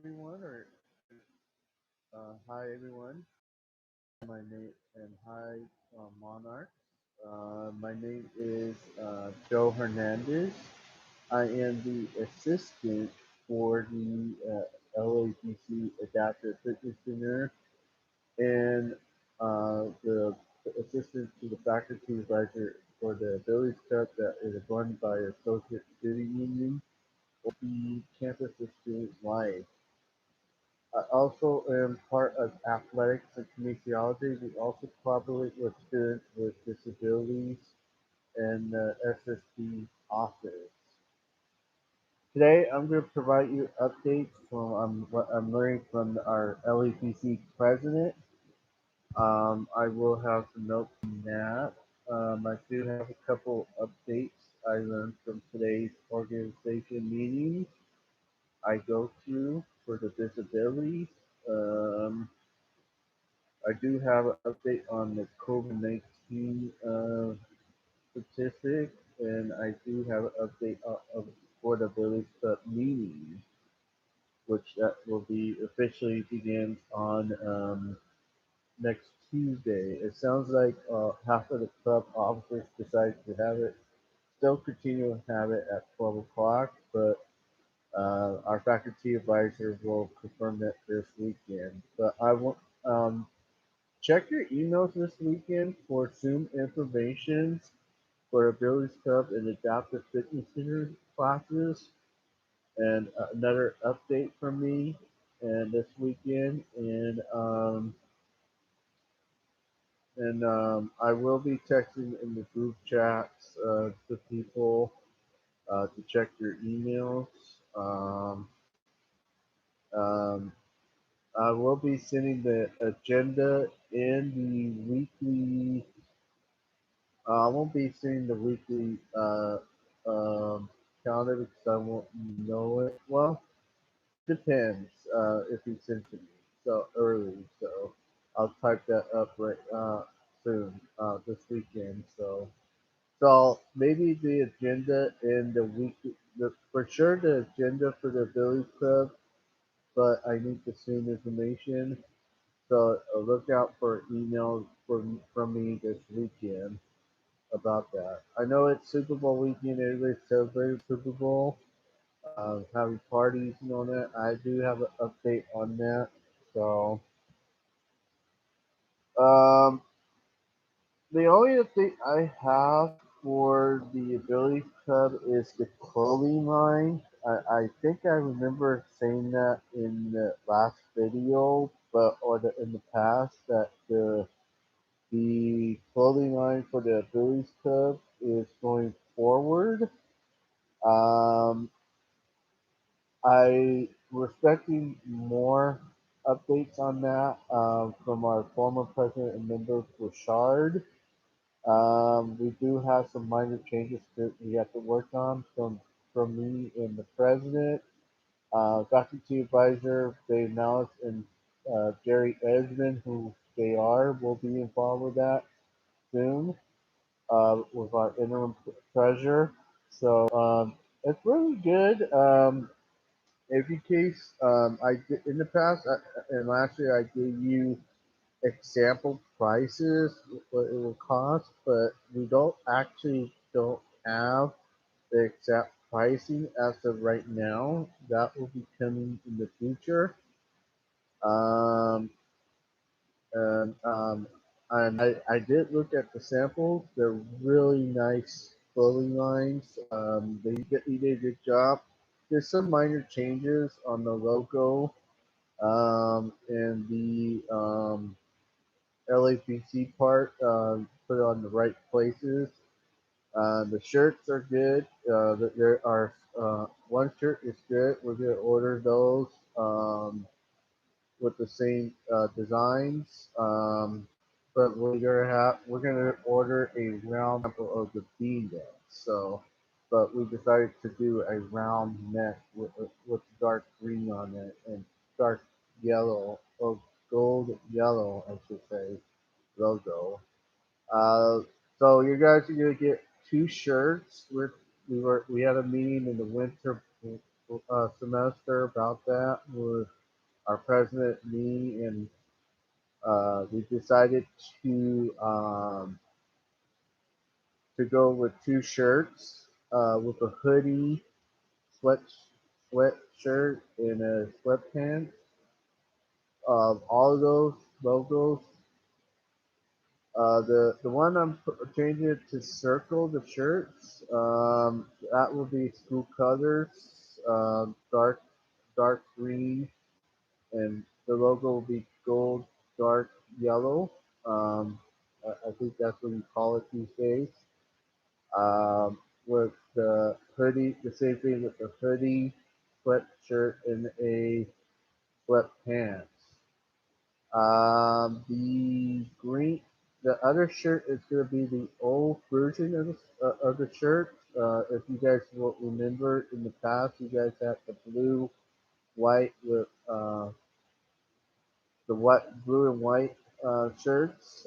everyone, or hi everyone. My name and hi Monarch. My name is Joe Hernandez. I am the assistant for the LAPC Adaptive Fitness Center and the assistant to the faculty advisor for the Abilities Cup that is run by Associate Student Union or the Campus of Student Life. I also am part of athletics and kinesiology. We also collaborate with students with disabilities and the SSD office. Today, I'm going to provide you updates from what I'm learning from our LEPC president. I will have some notes on that. I do have a couple updates I learned from today's organization meetings I go to for the disabilities. Um, I do have an update on the COVID-19 statistics, and I do have an update of for the Village Club meeting, which that will be officially begins on next Tuesday. It sounds like half of the club officers decided to have it, still continue to have it at 12 o'clock, but our faculty advisor will confirm that this weekend. But I want check your emails this weekend for Zoom information for Abilities Club and Adaptive Fitness Center classes. And another update from me and this weekend. I will be texting in the group chats to people to check your emails. Um, um, I will be sending the agenda in the weekly. I won't be seeing the weekly calendar because I won't know it. Well, depends if he sends it to me so early. So I'll type that up right soon this weekend. So maybe the agenda in the week, for sure the agenda for the Billy Club, but I need the soon information. So look out for emails from me this weekend about that. I know it's Super Bowl weekend. Everybody's celebrating Super Bowl, having parties and all that. I do have an update on that. So, um, the only update I have for the Ability Club is the clothing line. I think I remember saying that in the last video, but in the past that the clothing line for the Abilities Club is going forward. Um, I we're expecting more updates on that from our former president and member Bouchard. We do have some minor changes that we have to work on from me and the president. Faculty advisor Dave Malice and Jerry Esmond, who they are, will be involved with that soon with our interim treasurer. So it's really good. Every case, I did in the past and last year I gave you example prices what it will cost, but we don't have the exact pricing as of right now. That will be coming in the future. Um, and I did look at the samples. They're really nice clothing lines. He did a good job. There's some minor changes on the logo and the LAPC part, put it on the right places. The shirts are good. There are one shirt is good. We're gonna order those with the same designs. But we're gonna order a round sample of the V-neck. So, but we decided to do a round neck with dark green on it and dark yellow or gold yellow, I should say, logo. Uh, so you guys are gonna get two shirts. We had a meeting in the winter semester about that with our president, me, and we decided to um, to go with two shirts, with a hoodie, sweat sweatshirt, and a sweatpants. All of those logos. The one changing it to circle the shirts. That will be school colors, dark green, and the logo will be gold, dark yellow. Um, I think that's what you call it these days. With the hoodie, the same thing with the hoodie, sweatshirt, and a sweatpants. The other shirt is going to be the old version of the shirt. If you guys will remember, in the past, you guys had the white with blue and white shirts.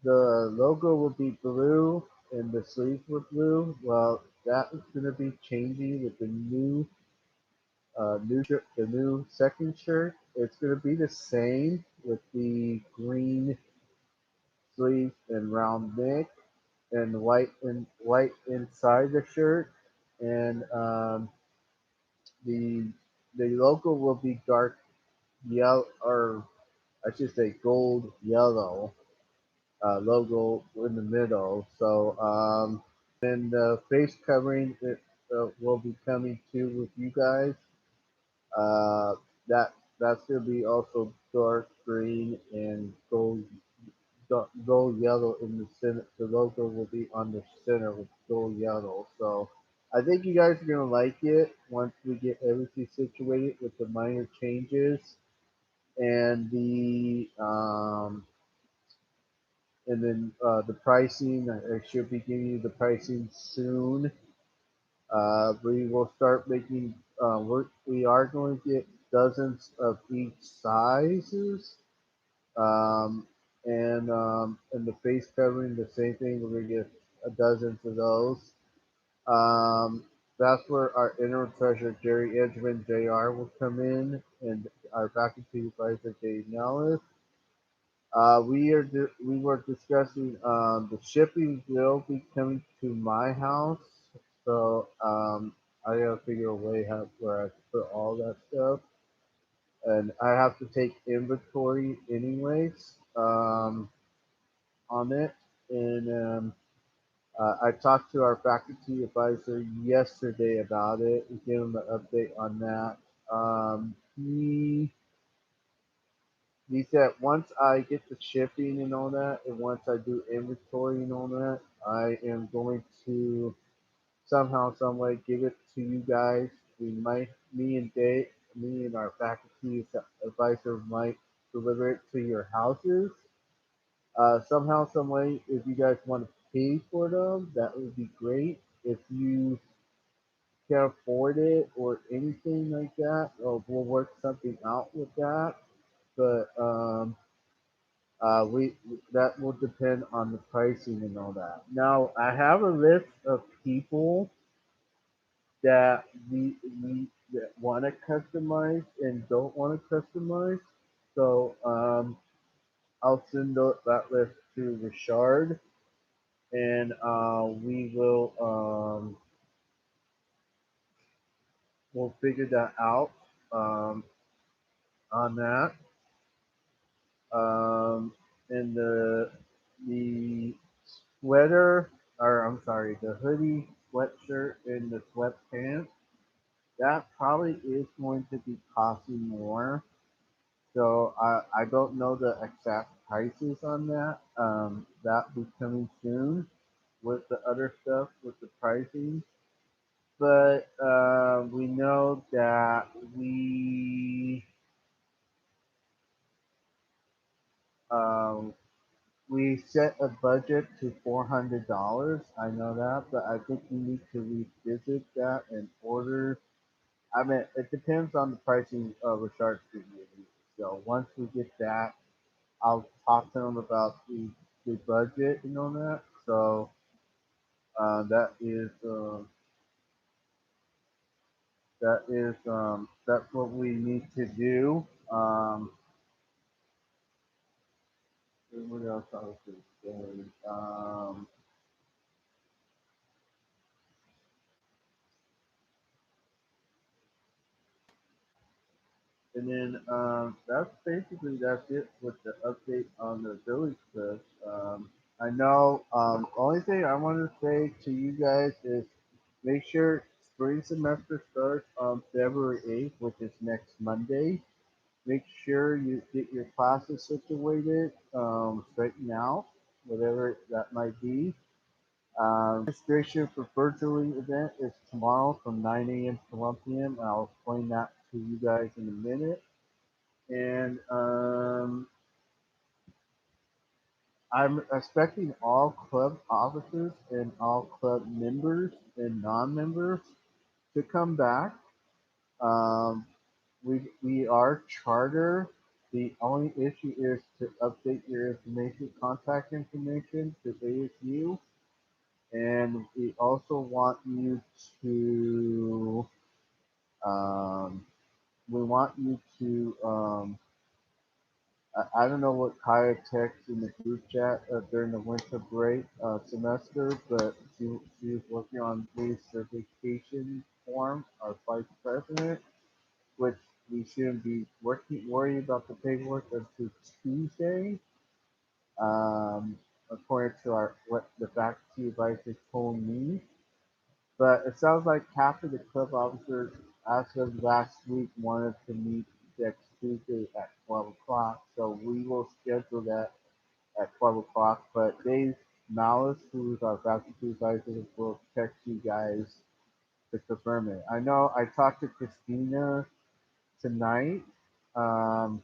The logo will be blue and the sleeves were blue. Well, that is going to be changing with the new shirt, the new second shirt. It's going to be the same with the green sleeves and round neck and white inside the shirt, and the the logo will be dark yellow, or I should say gold yellow logo in the middle. So then the face covering will be coming too with you guys. Uh, that that's gonna be also dark green and gold yellow in the center. The logo will be on the center with gold yellow. So I think you guys are gonna like it once we get everything situated with the minor changes and the pricing. I should be giving you the pricing soon. We will start making. We are going to get dozens of each sizes. Um, and the face covering, the same thing. We're gonna get a dozen of those. Um, that's where our interim treasurer Jerry Edgman Jr. will come in, and our faculty advisor Dave Nellis. We were discussing the shipping will be coming to my house, so I gotta figure a way how where I can put all that stuff, and I have to take inventory anyways. On it. And I talked to our faculty advisor yesterday about it and gave him an update on that. He said once I get the shipping and all that, and once I do inventory and all that, I am going to somehow, some way, give it to you guys. Me and our faculty advisor might deliver it to your houses. Somehow, some way, if you guys want to pay for them, that would be great. If you can't afford it or anything like that, we'll work something out with that. But we that will depend on the pricing and all that. Now, I have a list of people that we that want to customize and don't want to customize. So I'll send that list to Richard, and we'll figure that out on that. Um, and the sweater, or I'm sorry, the hoodie, sweatshirt, and the sweatpants. That probably is going to be costing more. So I don't know the exact prices on that. That will be coming soon with the other stuff with the pricing. But we know that um, we set a budget to $400. I know that, but I think we need to revisit that in order. I mean, it depends on the pricing of Richard Studio. So once we get that, I'll talk to them about the budget and all that. So that is That's what we need to do. What else I was going to say? And then that's it with the update on the village clips. I know. Only thing I want to say to you guys is make sure spring semester starts on February 8th, which is next Monday. Make sure you get your classes situated, straightened out, whatever that might be. Registration for virtually event is tomorrow from 9 a.m. to 1 p.m. I'll explain that to you guys in a minute. And I'm expecting all club officers and all club members and non-members to come back. Um, we are charter. The only issue is to update your information, contact information to ASU, and we also want you to um, we want you to I don't know what Kaya texted in the group chat during the winter break semester, but she was working on the certification form, our vice president, which we shouldn't be worrying about the paperwork until Tuesday, um, according to our what the faculty advisor told me. But it sounds like half of the club officers, as of last week, wanted to meet next Tuesday at 12 o'clock. So we will schedule that at 12 o'clock. But Dave Malice, who's our faculty advisor, will text you guys to confirm it. I know I talked to Christina tonight. Um,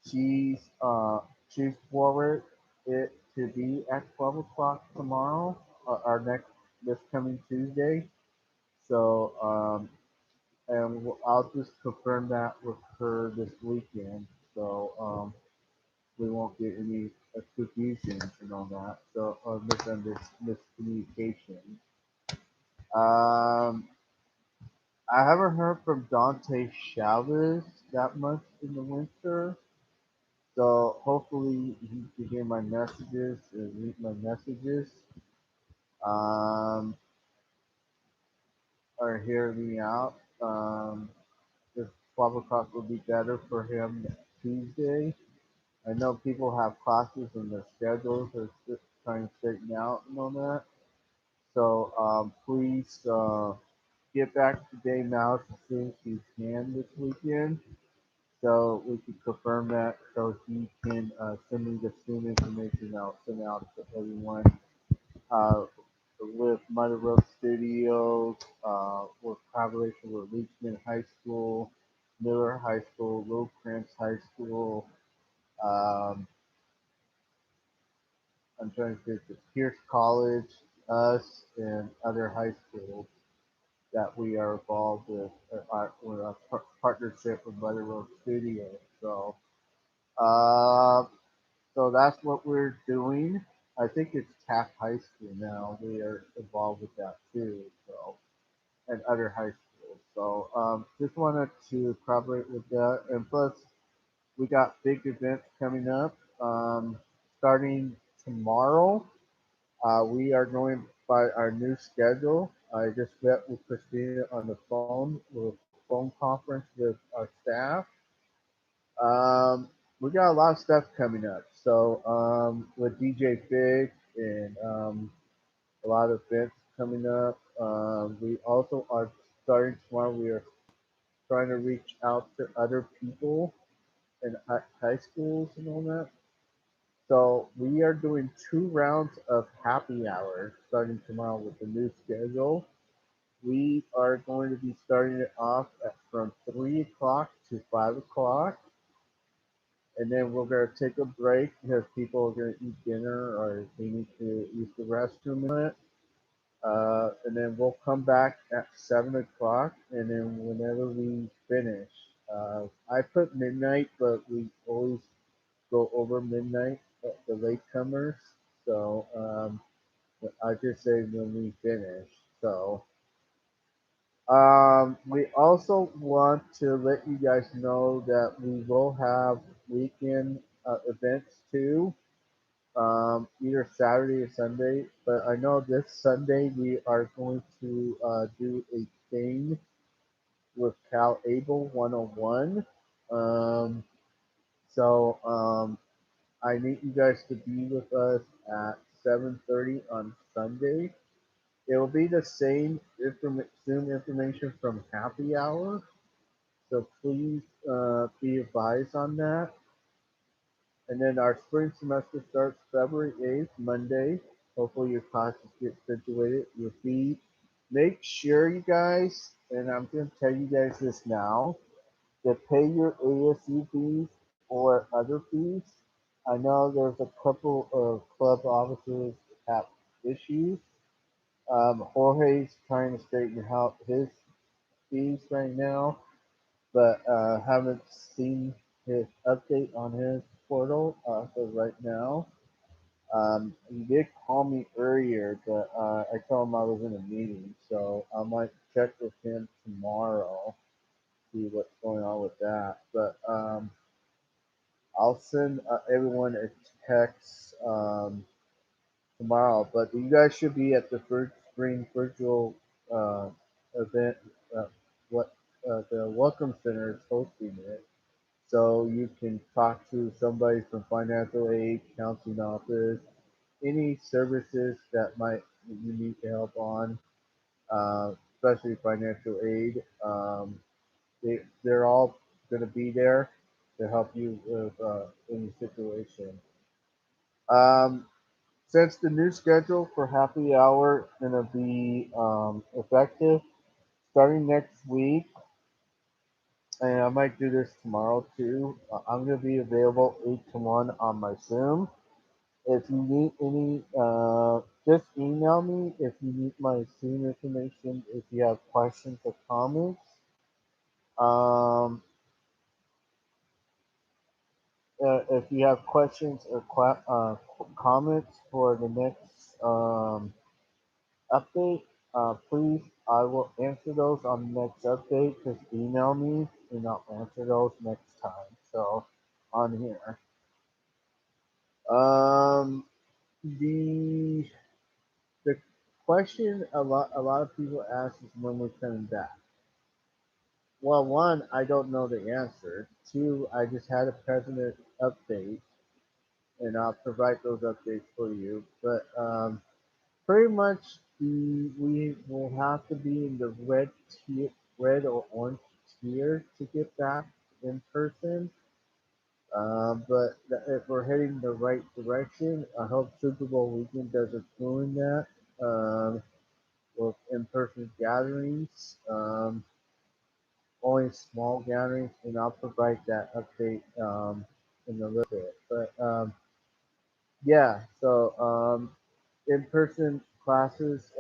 she's she's forward it to be at 12 o'clock tomorrow, our next this coming Tuesday. So and I'll just confirm that with her this weekend. So we won't get any confusions and all that. So or miscommunication. Um, I haven't heard from Dante Chavez that much in the winter. So hopefully he can hear my messages and read my messages. Um, or hear me out. If 12 o'clock would be better for him Tuesday. I know people have classes and their schedules are just trying to straighten out and all that. So please get back to Dave Mouse as soon as you can this weekend, so we can confirm that, so he can send me the student information. I'll send out to everyone. Uh, with Mother Road Studios, with collaboration with Richmond High School, Miller High School, Little Prince High School. Um, I'm trying to think of Pierce College, us, and other high schools that we are involved with our partnership with Mother Road Studios. Uh, so that's what we're doing. I think it's Taft High School now. We are involved with that too. So and other high schools. So just wanted to corroborate with that. And plus, we got big events coming up. Starting tomorrow, we are going by our new schedule. I just met with Christina on the phone with a phone conference with our staff. We got a lot of stuff coming up. So with DJ Fig and a lot of events coming up. We also are starting tomorrow. We are trying to reach out to other people in high schools and all that. So we are doing 2 rounds of happy hour starting tomorrow with the new schedule. We are going to be starting it off from 3 o'clock to 5 o'clock, and then we're going to take a break because people are going to eat dinner or they need to use the restroom in it. And then we'll come back at 7 o'clock, and then whenever we finish, I put midnight, but we always go over midnight, the latecomers. So I just say when we finish. So We also want to let you guys know that we will have weekend events too, either Saturday or Sunday. But I know this Sunday we are going to do a thing with Cal Able 101. Um, so I need you guys to be with us at 7:30 on Sunday. It will be the same Zoom information from Happy Hour, so please be advised on that. And then our spring semester starts February 8th, Monday. Hopefully your classes get situated. Your fee. Make sure you guys, and I'm going to tell you guys this now, to pay your ASU fees or other fees. I know there's a couple of club officers have issues. Jorge's trying to straighten out his fees right now, but haven't seen his update on his portal so right now. He did call me earlier, but I told him I was in a meeting, so I might check with him tomorrow, see what's going on with that. But I'll send everyone a text tomorrow. But you guys should be at the first spring virtual uh, event. What the Welcome Center is hosting it, so you can talk to somebody from financial aid, counseling office, any services that might you need help on, especially financial aid. They're all going to be there to help you with any situation. Um, since the new schedule for happy hour is going to be effective starting next week, and I might do this tomorrow too. I'm going to be available 8 to 1 on my Zoom. If you need any, just email me if you need my Zoom information. If you have questions or comments, um, if you have questions or comments for the next update, please, I will answer those on the next update. Just email me and I'll answer those next time. So on here. Um, the the question a lot of people ask is when we're coming back. Well, one, I don't know the answer. Two, I just had a president update, and I'll provide those updates for you. But pretty much we will have to be in the red or orange tier to get back in person. But if we're heading the right direction, I hope Super Bowl weekend doesn't ruin that. With in-person gatherings, only small gatherings, and I'll provide that update in a little bit. But yeah, so in-person classes.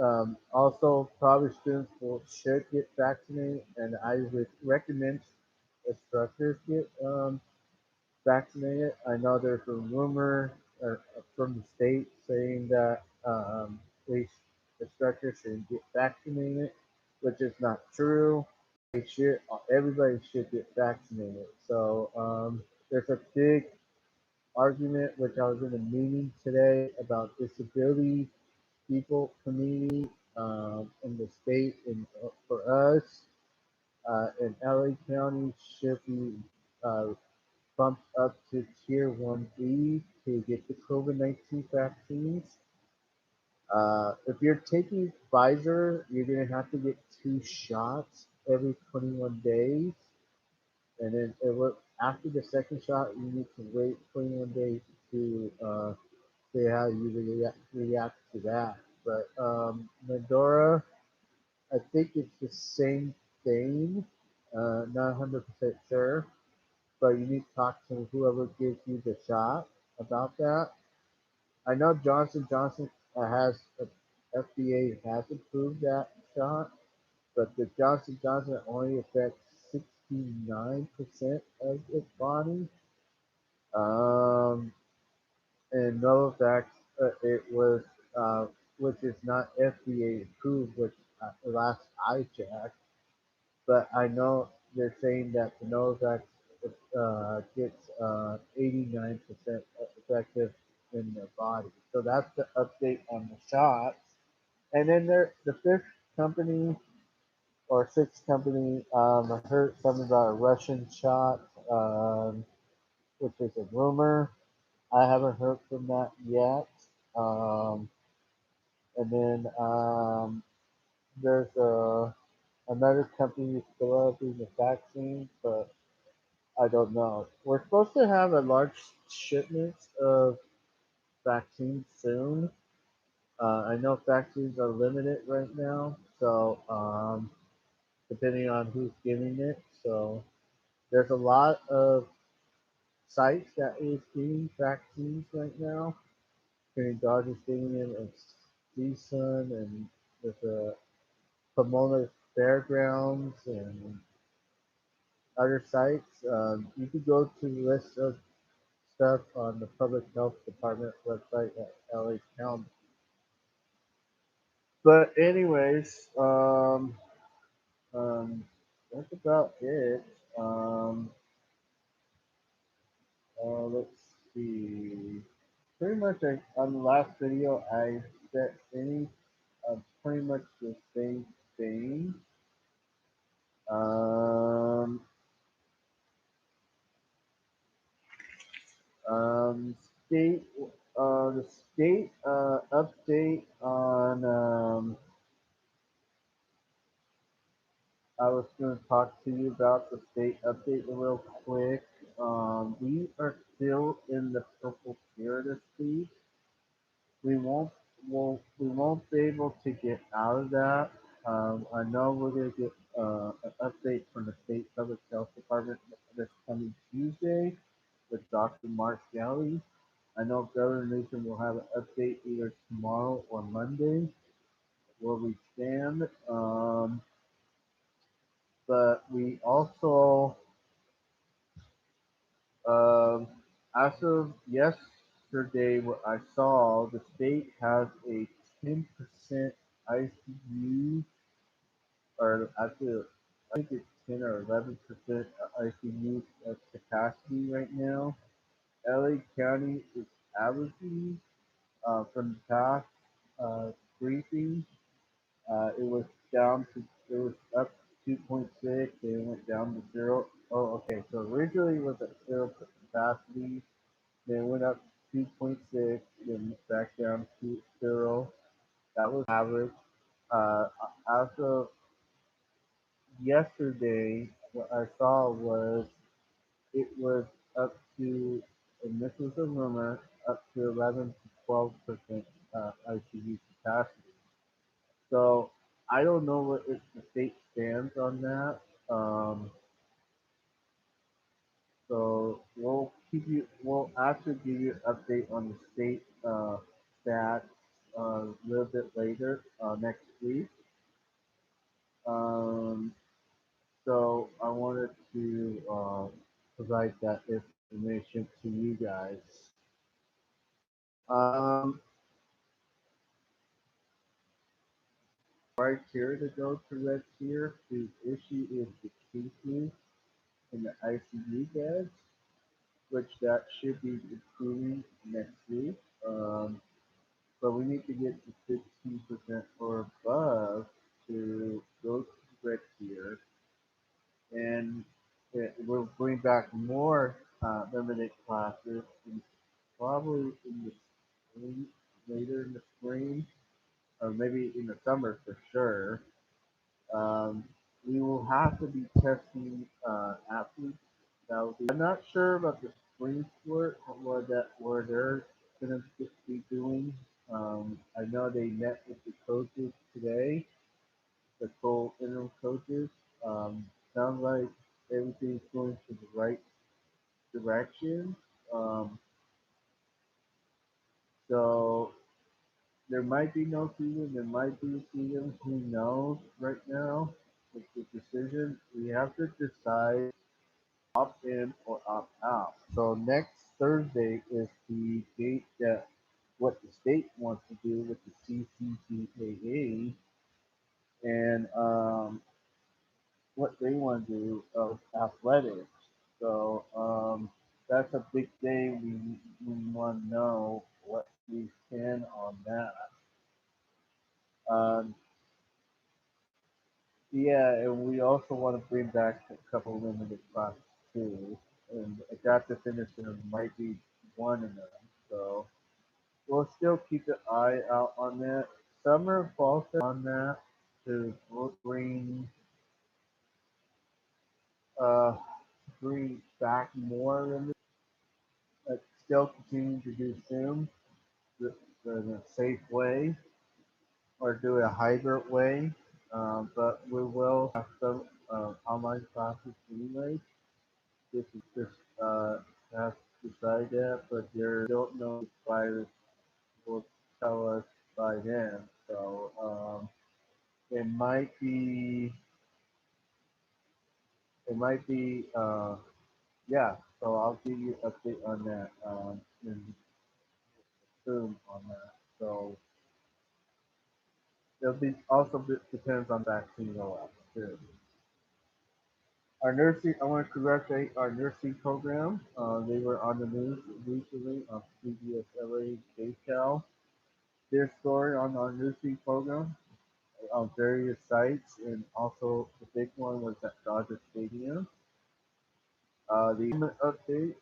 Also, probably students should get vaccinated, and I would recommend instructors get vaccinated. I know there's a rumor from the state saying that they instructors should get vaccinated, which is not true. They should. Everybody should get vaccinated. So there's a big argument, which I was in a meeting today about disability people community in the state and for us in LA County should be uh, bumped up to tier 1B to get the COVID-19 vaccines. If you're taking Pfizer, you're going to have to get 2 shots every 21 days. And then after the second shot, you need to wait 21 days to see how you react to that. But Medora, I think it's the same thing. Not 100% sure, but you need to talk to whoever gives you the shot about that. I know Johnson Johnson has FDA has approved that shot, but the Johnson Johnson only affects 69% of its body. Um, and Novavax, it was, which is not FDA approved, which last I checked. but I know they're saying that the Novavax gets 89% effective in the body. So that's the update on the shots. And then the fifth company or sixth company, I heard something about a Russian shot, which is a rumor. I haven't heard from that yet. Um, and then there's another company developing the vaccine, but I don't know. We're supposed to have a large shipment of vaccines soon. I know vaccines are limited right now, so depending on who's giving it. So there's a lot of sites that is getting vaccines right now. Trinity Dodgers getting it, and CSUN, and there's a Pomona Fairgrounds and other sites. You could go to the list of stuff on the Public Health Department website at LA County. But anyways, um, that's about it. Um, let's see. Pretty much on the last video, I said pretty much the same thing. Um, um, state, the state update on. I was going to talk to you about the state update real quick. We are still in the purple tier this week. We won't we won't be able to get out of that. I know we're going to get an update from the state public health department this coming Tuesday with Dr. Mark Galley. I know Governor Newsom will have an update either tomorrow or Monday where we stand. But we also, um, as of yesterday, what I saw, the state has a 10% ICU, or actually, I think it's 10 or 11% ICU capacity right now. LA County is averaging from the past briefing. It was down to it was up to 2.6. Then it went down to zero. Oh, okay. So originally it was at zero capacity. Then it went up to 2.6. Then back down to zero. That was average. Uh, as of yesterday, what I saw was it was up to, and this was a rumor, up to 11 to 12% ICU capacity. So I don't know what if the state stands on that. Um, so we'll actually give you an update on the state stats a little bit later next week. Um, so I wanted to provide that information to you guys. Um, criteria to go to red tier. The issue is the cases in the ICU beds, which that should be improving next week. But we need to get to 15% or above to go to the red tier, and it will bring back more limited classes, probably in the spring, later in the spring, or maybe in the summer for sure. Um, we will have to be testing athletes. I'm not sure about the spring sport where they're going to be doing. I know they met with the coaches today, the co-interim coaches. Sounds like everything's going to the right direction. Um, so there might be no season, there might be a season. Who knows right now? It's the decision. We have to decide opt in or opt out. So next Thursday is the date that what the state wants to do with the CCCAA, and what they want to do of athletics. So that's a big thing. We want to know what we can on that. Um, yeah, and we also want to bring back a couple limited classes too. And adaptive fitness there might be one of them. So we'll still keep an eye out on that. Summer fall on that to bring uh, bring back more limited. Still continue to do Zoom in a safe way or do a hybrid way. But we will have some online classes anyway. This is just have to decide that, but there don't know if virus will tell us by then. So it might be yeah. So I'll give you an update on that in soon on that. So it'll be also depends on vaccine rollout too. Our nursing, I want to congratulate our nursing program. They were on the news recently on CBS LA KCAL. Their story on our nursing program on various sites, and also the big one was at Dodger Stadium. The enrollment update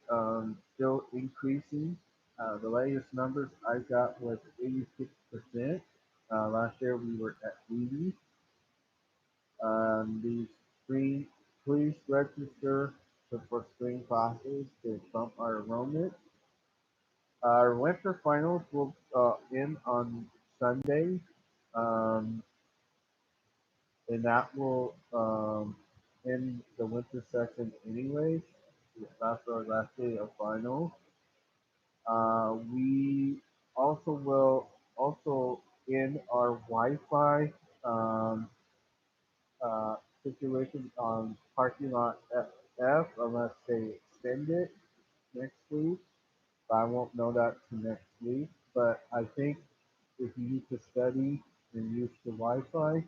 still increasing. The latest numbers I got was 86%. Last year we were at 80. The spring, please register for spring classes to bump our enrollment. Our winter finals will end on Sunday, um, and that will end the winter session anyways. That's our last day of finals. We also will also end our Wi-Fi um, uh, situation on parking lot F unless they extend it next week. But I won't know that till next week. But I think if you need to study and use the Wi-Fi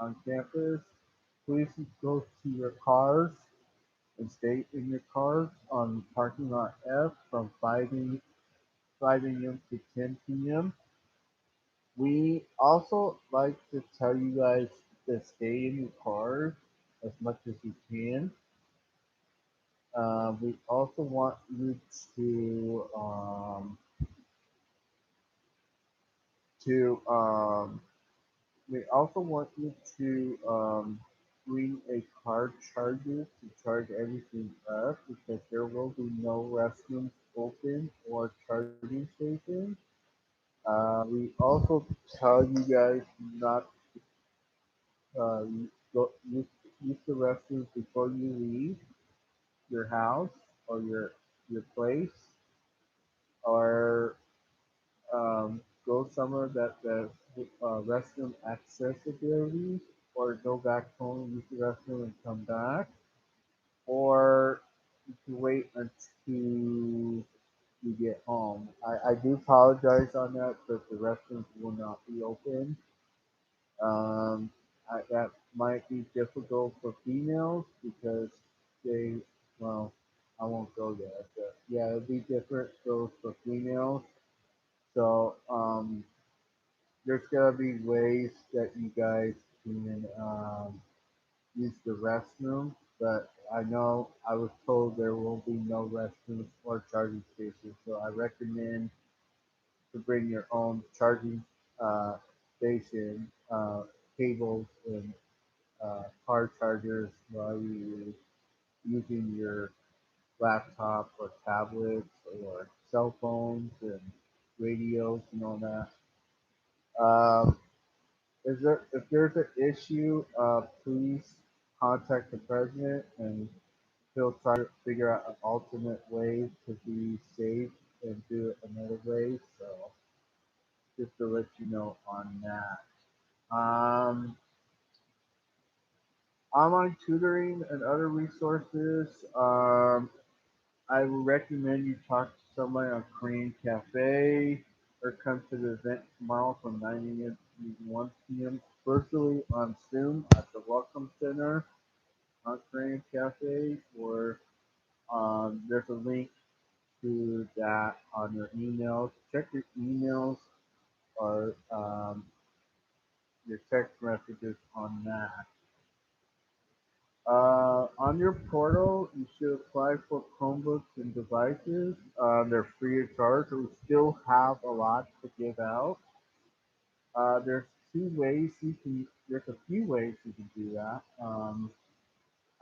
on campus, please go to your cars and stay in your cars on parking lot F from 5 a.m. to 10 p.m. We also like to tell you guys to stay in your cars as much as you can. We also want you to we also want you to bring a car charger to charge everything up because there will be no restrooms open or charging stations. We also tell you guys not uh, go, use the restrooms before you leave your house or your place, or go somewhere that the restroom accessibility, or go back home, use the restroom, and come back, or you can wait until you get home. I do apologize on that, but the restrooms will not be open. Um, that might be difficult for females because they, well, I won't go there, but yeah, it'll be different for females. So there's gotta be ways that you guys can use the restroom, but I know I was told there will be no restrooms or charging stations, so I recommend to bring your own charging uh, station, cables, and car chargers while you're using your laptop or tablets or cell phones and radios and all that. Um, if there's an issue, please contact the president and he'll try to figure out an alternate way to be safe and do it another way. So just to let you know on that. Online tutoring and other resources. I would recommend you talk to somebody on Korean Cafe or come to the event tomorrow from 9 a.m. to 1 p.m. virtually on Zoom at the Welcome Center. Korean Cafe, or there's a link to that on your emails. Check your emails or your text messages on that. On your portal, you should apply for Chromebooks and devices. They're free of charge. We still have a lot to give out. There's two ways you can. There's a few ways you can do that.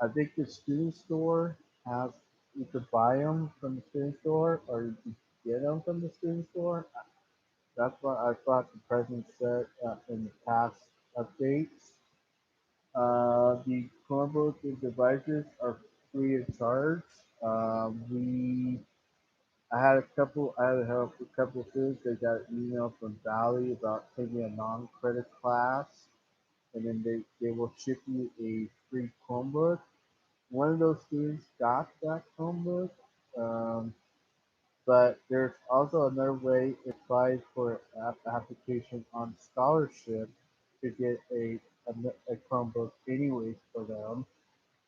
I think the student store has. You could buy them from the student store, or you could get them from the student store. That's what I thought the president said in the past updates. The Chromebook devices are free of charge. We I had a couple. I had help a couple of students. They got an email from Valley about taking a non-credit class, and then they will ship you a free Chromebook. One of those students got that Chromebook, um, but there's also another way. It applies for an application on scholarship to get a Chromebook anyways for them.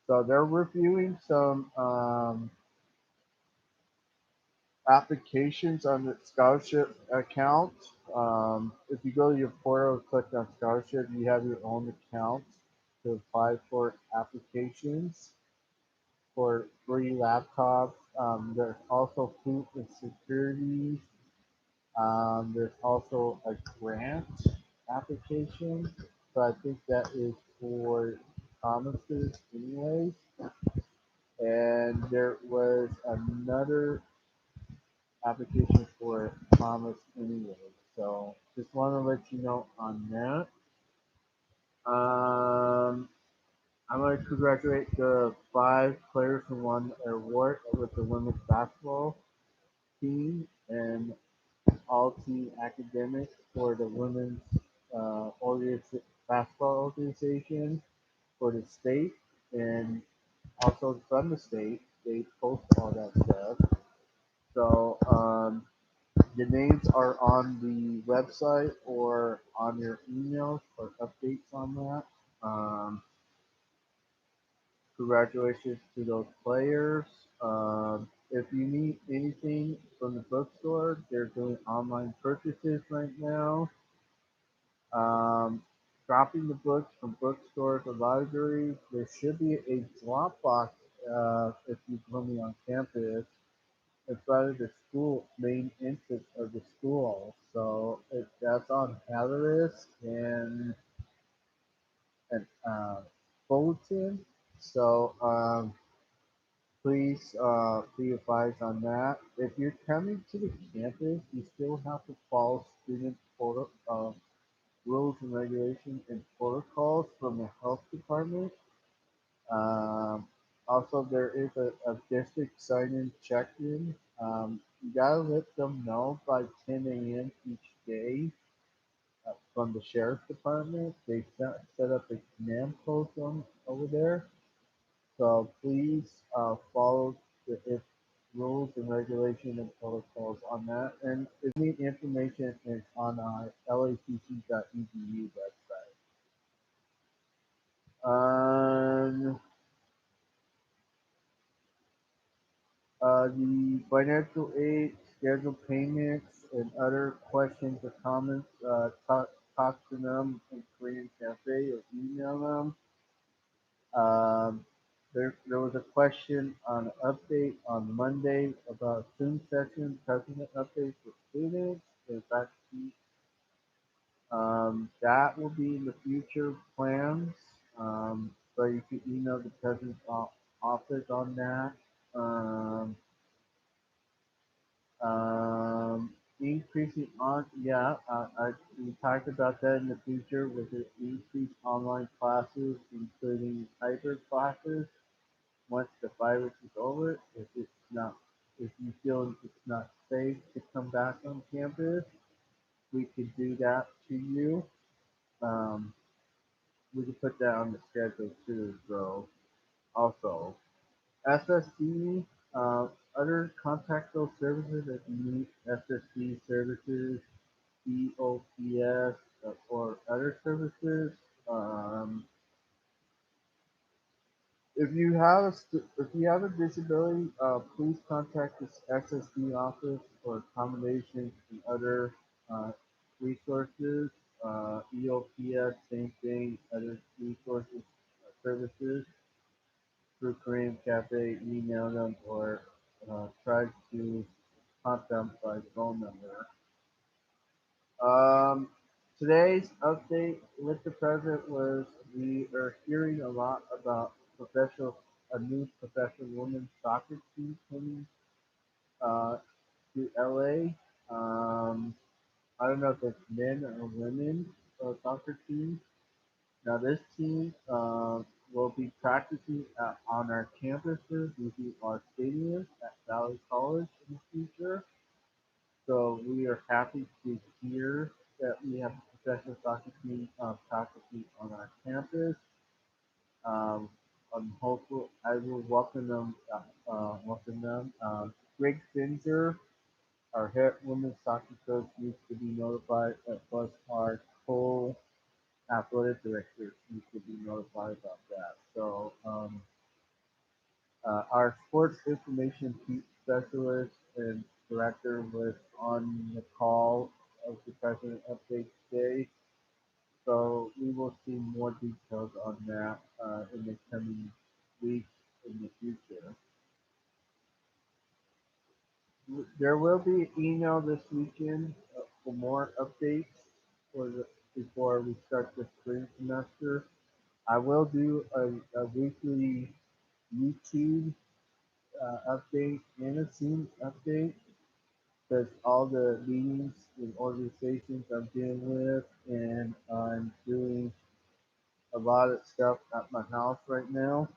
So they're reviewing some applications on the scholarship account. If you go to your portal and click on scholarship, you have your own account to apply for applications for free laptops. There's also food and securities. There's also a grant application. So I think that is for Thomas's anyways. And there was another application for Thomas anyway. So just want to let you know on that. I'm going to congratulate the 5 players who won an award with the women's basketball team and all team academics for the women's basketball organization for the state and also from the state. They post all that stuff. So the names are on the website or on your emails for updates on that. Um, Congratulations to those players. If you need anything from the bookstore, they're doing online purchases right now. Um, Dropping the books from bookstores or libraries. There should be a drop box if you're coming on campus in front of the school main entrance of the school. So that's on Hatteras and Fulton. So please be advised on that. If you're coming to the campus, you still have to follow student rules and regulations and protocols from the health department. Um, Also, there is a district sign-in check-in. You gotta let them know by 10 a.m. each day from the sheriff's department. They set up a command post over there. So please follow the rules and regulations and protocols on that. And if you need information, it's on our lacc.edu website. Um, the financial aid, schedule payments, and other questions or comments, talk to them in Korean Cafe or email them. There was a question on an update on Monday about Zoom session, president update for students. In fact, that will be in the future plans. So you can email the president's office on that. Um, Increasing on, yeah, we talked about that in the future with the increased online classes, including hybrid classes. Once the virus is over, if you feel it's not safe to come back on campus, we could do that to you. Um, we could put that on the schedule too, so also. SSD, other contactable services if you need SSD services, EOPS, or other services. Um, If you have a disability, please contact the SSD office for accommodations and other uh, resources. EOPS, same thing, other resources, services through Korean Cafe. Email them or try to contact them by phone number. Um, Today's update with the president was we are hearing a lot about a new professional women's soccer team coming uh, to LA. I don't know if it's men or women soccer team. Now this team will be practicing on our campuses, using our stadium at Valley College in the future. So we are happy to hear that we have a professional soccer team practicing on our campus. I'm hopeful I will welcome them. Welcome them. Greg Finzer, our head women's soccer coach, needs to be notified. Plus, our co-athletic director needs to be notified about that. So our sports information specialist and director was on the call of the president update today. So we will see more details on that in the coming weeks in the future. There will be an email this weekend for more updates before we start the spring semester. I will do a weekly YouTube update and a Zoom update because all the meetings and organizations I'm dealing with, and I'm doing a lot of stuff at my house right now,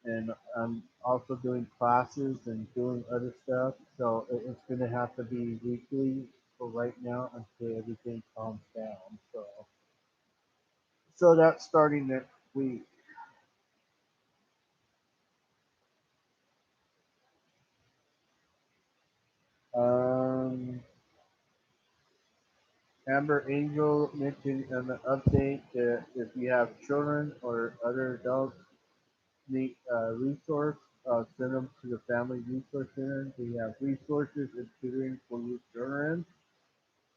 and I'm also doing classes and doing other stuff. So it's going to have to be weekly for right now until everything calms down. So that's starting next week. Um, Amber Angel mentioned in the update that if you have children or other adults need resource, send them to the Family Resource Center. We have resources and tutoring for your children.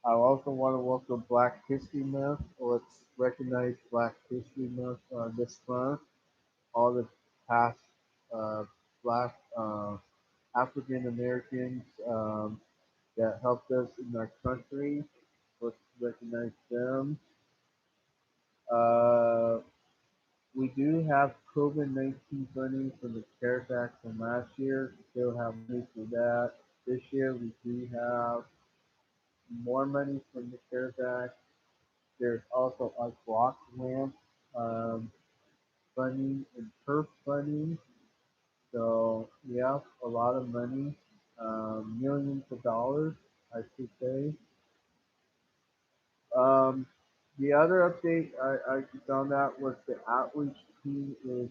I also want to welcome Black History Month. Let's recognize Black History Month this month. All the past uh, Black African Americans that helped us in our country. Let's recognize them. Uh, we do have COVID-19 funding from the CARES Act from last year. Still have money for that. This year we do have more money from the CARES Act. There's also a block ramp um, funding and turf funding. So we have a lot of money, millions of dollars, I should say. Um, the other update I found out was the outreach team is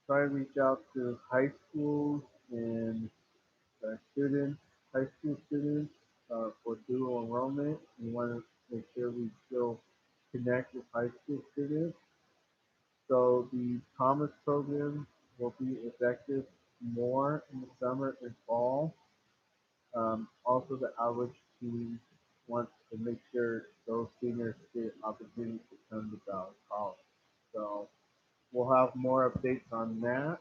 trying to reach out to high schools and students, high school students for dual enrollment. We want to make sure we still connect with high school students. So the Commerce program will be effective more in the summer and fall. Also, the outreach team wants to make sure those seniors get opportunities to come to Valley College. So we'll have more updates on that.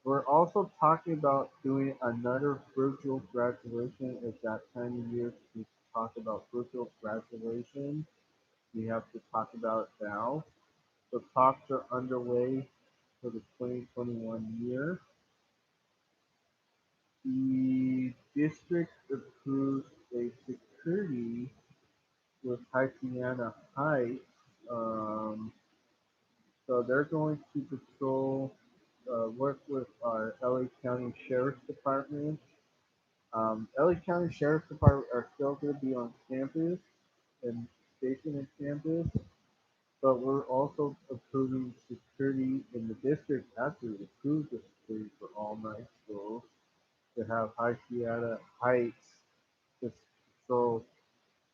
We're also talking about doing another virtual graduation. It's that time of year to talk about virtual graduation. We have to talk about it now. The talks are underway for the 2021 year. The district approved a security with Haitiana Heights. Um, so they're going to work with our LA County Sheriff's Department. LA County Sheriff's Department are still going to be on campus and stationed on campus, but we're also approving security in the district actually approved the security for all nine schools to have High Sierra Heights just patrol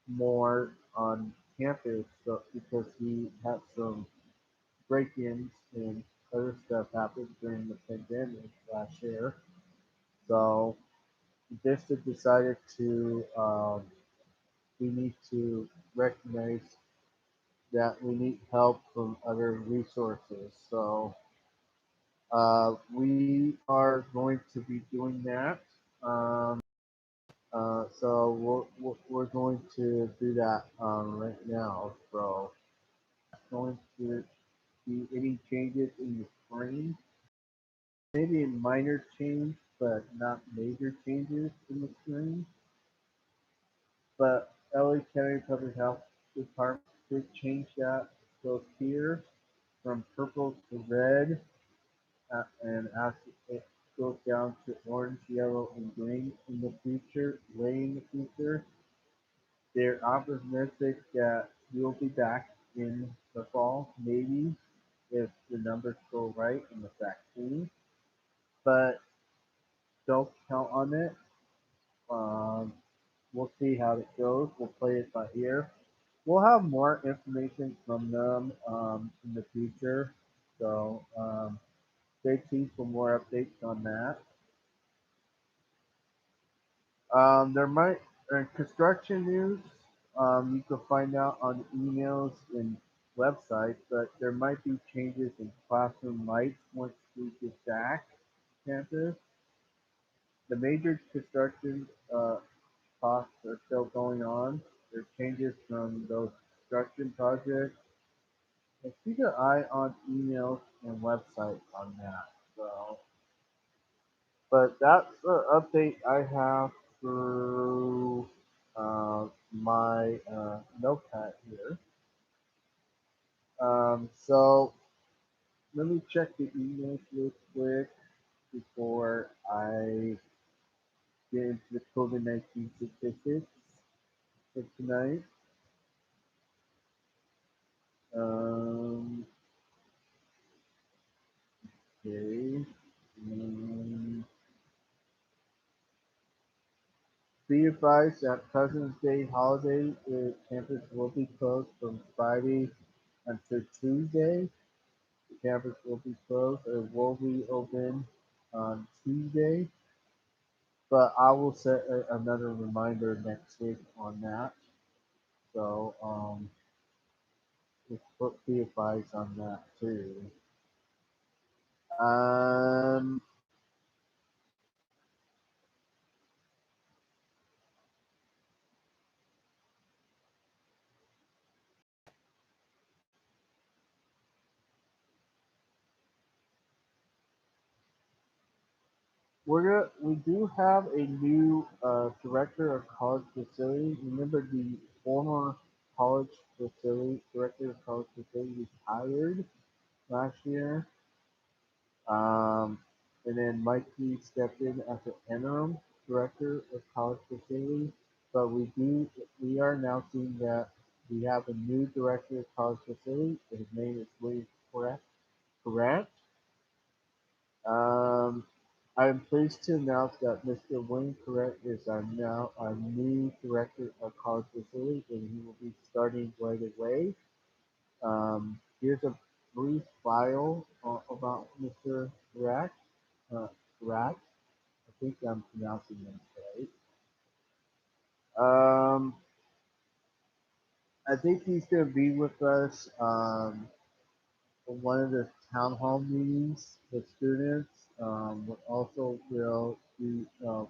more on campus so, because we had some break-ins and other stuff happened during the pandemic last year. So district decided to we need to recognize that we need help from other resources. So we are going to be doing that. So we're going to do that right now. So going to be any changes in the spring, maybe a minor change, but not major changes in the spring. But LA County Public Health Department did change that those tiers from purple to red, and as it goes down to orange, yellow, and green in the future, way in the future. They're optimistic that we'll be back in the fall, maybe if the numbers go right in the vaccine, but don't count on it. Um, we'll see how it goes. We'll play it by ear. We'll have more information from them in the future. So stay tuned for more updates on that. There might construction news. You can find out on emails and websites, but there might be changes in classroom lights once we get back to campus. The major construction costs are still going on. There are changes from those construction projects. And keep an eye on emails and websites on that. So, but that's the update I have through my notepad here. So let me check the emails real quick before I get into the COVID-19 statistics for tonight. Um, okay. Um, be advised that President's Day holiday campus will be closed from Friday until Tuesday. The campus will be closed. It will be open on Tuesday, but I will set another reminder next week on that. So just be advised on that too. Um, we do have a new director of college facility. Remember the former college facility director of college facility retired last year. Um, and then Mike Lee stepped in as the interim director of college facilities. But we are announcing that we have a new director of college facilities. His name is William Correct. Correct. Um, I'm pleased to announce that Mr. Wayne Correct is our new director of college facilities, and he will be starting right away. Here's a brief bio about Mr. Correct. Uh, Correct. I think I'm pronouncing this right. I think he's going to be with us for one of the town hall meetings with students. We also will be for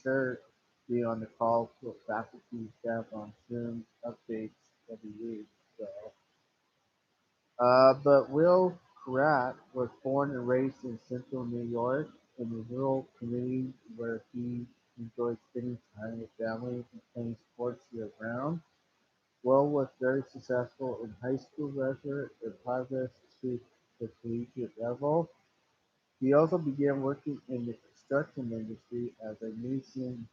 sure be on the call with faculty and staff on Zoom updates every week. So, but Will Karat was born and raised in central New York in a rural community where he enjoyed spending time with family and playing sports year round. Will was very successful in high school graduate and progressed to the collegiate level. He also began working in the construction industry as a mason,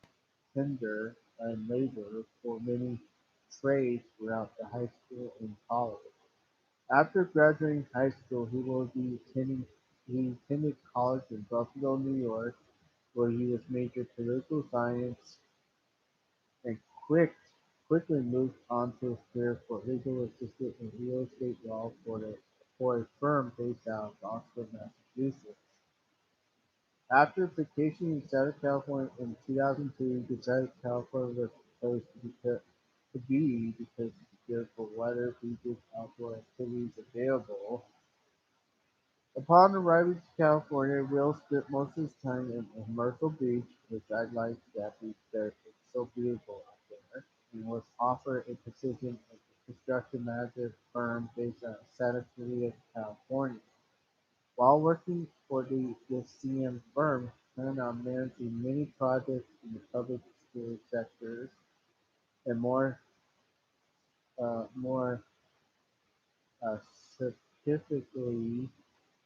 tinder, and laborer for many trades throughout the high school and college. After graduating high school, he attended college in Buffalo, New York, where he was majored political science and quickly moved on to his career for legal assistant in real estate law for the for a firm based out of Oxford, Massachusetts. After vacationing in Southern California in 2002, he decided California was the place to be because of the beautiful weather, beaches, outdoor activities available. Upon arriving to California, Will spent most of his time in Myrtle Beach, which I like that beach there. It's so beautiful out there. And was offered a position as a construction manager firm based out of Santa Clarita, California. While working for this CM firm, he planned on managing many projects in the public school sectors and more uh, specifically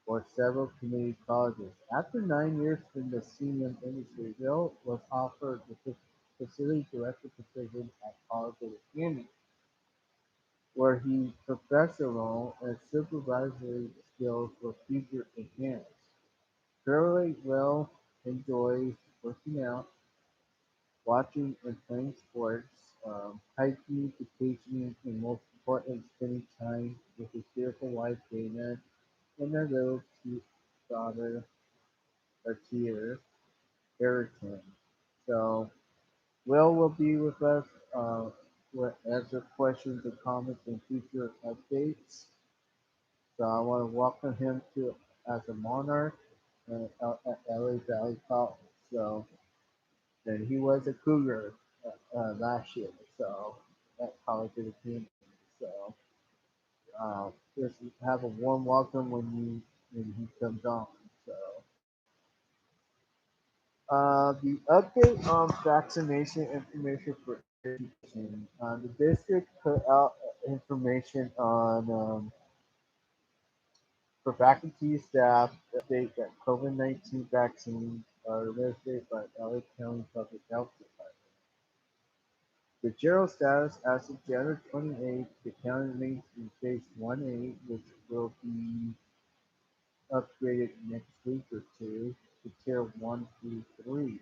for several community colleges. After 9 years in the CM industry, Bill was offered the facility director position at College of the Annie, where his professional and supervisory skills were future enhanced. Currently, Will enjoys working out, watching and playing sports, hiking, vacationing, and most importantly, spending time with his beautiful wife Dana and their little cute daughter Artia Ayrton. So Will be with us to answer questions and comments in future updates. So I want to welcome him to as a monarch at LA Valley College. So and he was a Cougar last year. So at College of the King. So just have a warm welcome when he comes on. So the update on vaccination information for education. The district put out information on for faculty staff update that COVID-19 vaccines are administered by LA County Public Health Department. The general status as of January 28th, the county remains in phase 1A, which will be upgraded next week or two to tier 1 through 3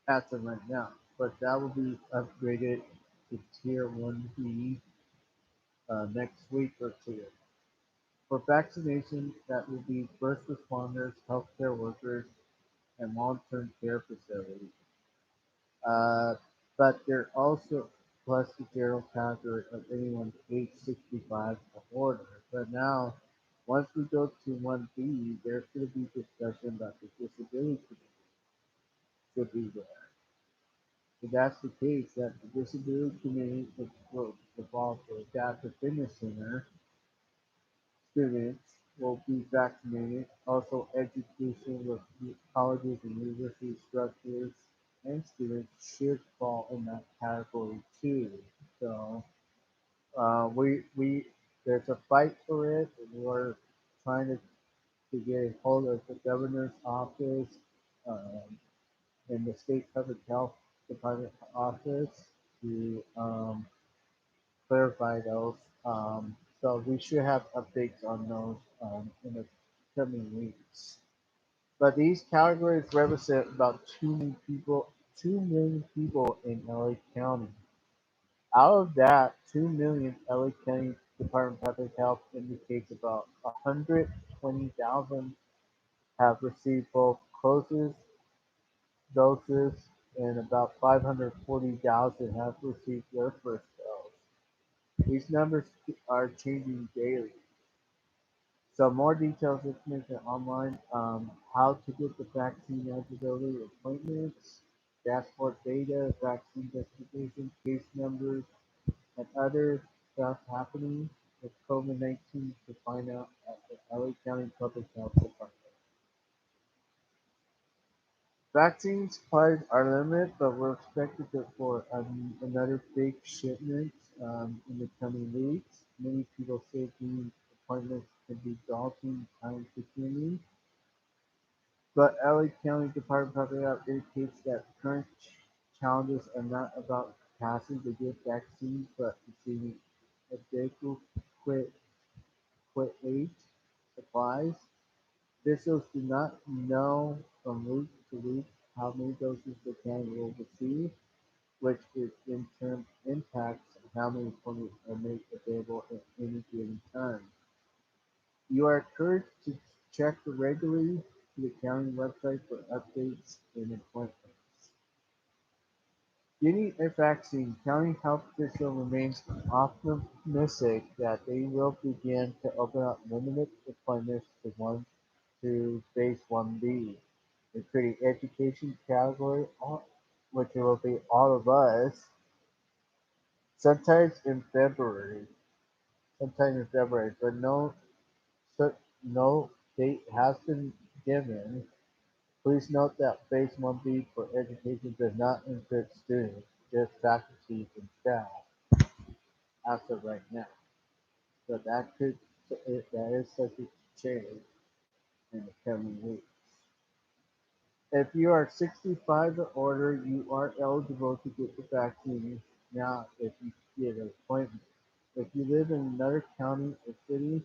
as of right now. But that will be upgraded to tier 1B next week or two. For vaccination, that will be first responders, healthcare workers, and long-term care facilities. Uh, but they're also plus the general category of anyone age 65 or older. But now, once we go to 1B, there's going to be discussion about the disability community should be there. If that's the case, that the disability community will evolve to adaptive fitness center students will be vaccinated. Also, education with colleges and university structures and students should fall in that category too. So we there's a fight for it, and we're trying to get a hold of the governor's office um, and the state public health department office to clarify those. So we should have updates on those in the coming weeks. But these categories represent about 2 million people in LA County. Out of that, 2 million LA County Department of Public Health indicates about 120,000 have received both doses and about 540,000 have received their first dose. These numbers are changing daily. So more details information online, how to get the vaccine eligibility appointments, dashboard data, vaccine justification, case numbers, and other stuff happening with COVID-19 to find out at the LA County Public Health Department. Vaccine supplies are limited, but we're expected for another big shipment in the coming weeks. Many people say these appointments can be daunting, time consuming, but LA County Department of Public Health indicates that current challenges are not about capacity to get vaccines, but receiving adequate aid supplies. Officials do not know from week to week how many doses the county will receive, which in turn impacts how many appointments are made available at any given time. You are encouraged to check regularly to the county website for updates and appointments. Getting a vaccine, county health official remains optimistic that they will begin to open up limited appointments to phase 1B, including education category, which will be all of us, sometimes in February, but no date has been given. Please note that Phase 1B for education does not include students, just faculty and staff as of right now. So that is subject to change in the coming weeks. If you are 65 or older, you are eligible to get the vaccine now if you get an appointment. If you live in another county or city,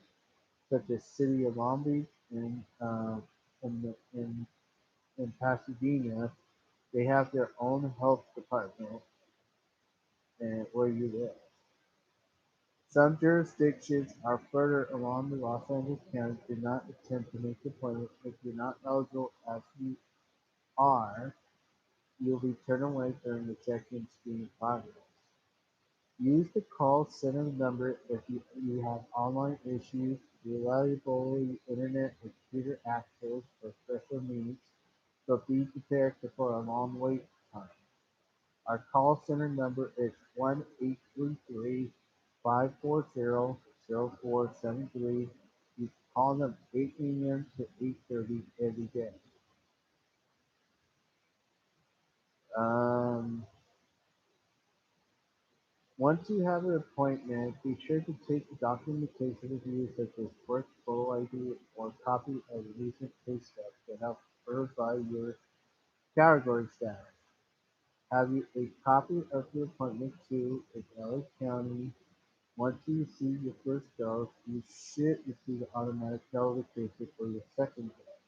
such as City of Long Beach in Pasadena, they have their own health department and where you live. Some jurisdictions are further along the Los Angeles County do not attempt to make the appointment if you're not eligible as you are. You'll be turned away during the check-in screening process. Use the call center number if you have online issues, reliable internet and computer access, or special needs, but be prepared for a long wait time. Our call center number is 1-833-540-0473. You can call them 8 a.m. to 8:30 every day. Um, Once you have an appointment, be sure to take the documentation with you, such as birth, photo ID, or a copy of a recent pay stub to help verify your category status. Have you a copy of your appointment to in LA County? Once you receive your first dose, you should receive an automatic notification for your second dose.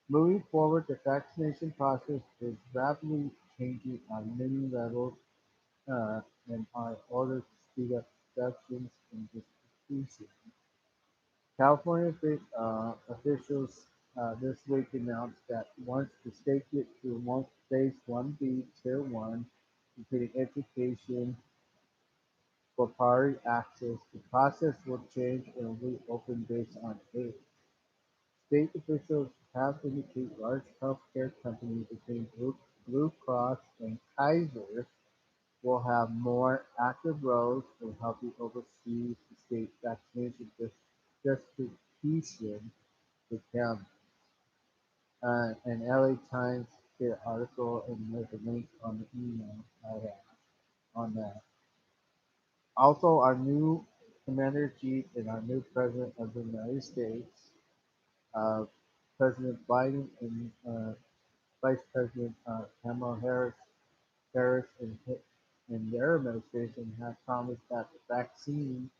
Moving forward, the vaccination process is rapidly changing on many levels uh, and are ordered to speed up productions and distribution. California officials this week announced that once the state gets through phase 1B, Tier 1, including education for priority access, the process will change and will be open based on age. State officials have indicated large healthcare companies, including Blue Cross and Kaiser, will have more active roles in helping oversee the state vaccination distribution to counties. An LA Times did an article and there's a link on the email I have on that. Also, our new commander-in-chief and our new president of the United States, uh, President Biden and Vice President Kamala Harris and their administration have promised that the vaccination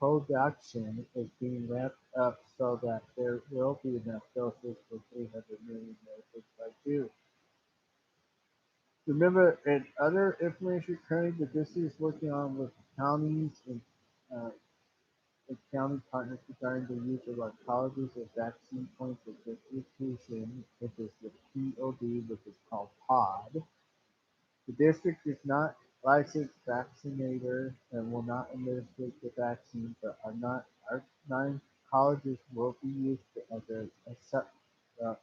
production is being ramped up so that there will be enough doses for 300 million Americans by June. Remember, and other information currently the district is working on with counties uh, and county partners regarding the use of our colleges as vaccine points of distribution, which is the POD, which is called POD. The district is not licensed vaccinator and will not administer the vaccine, but our nine colleges will be used as uh,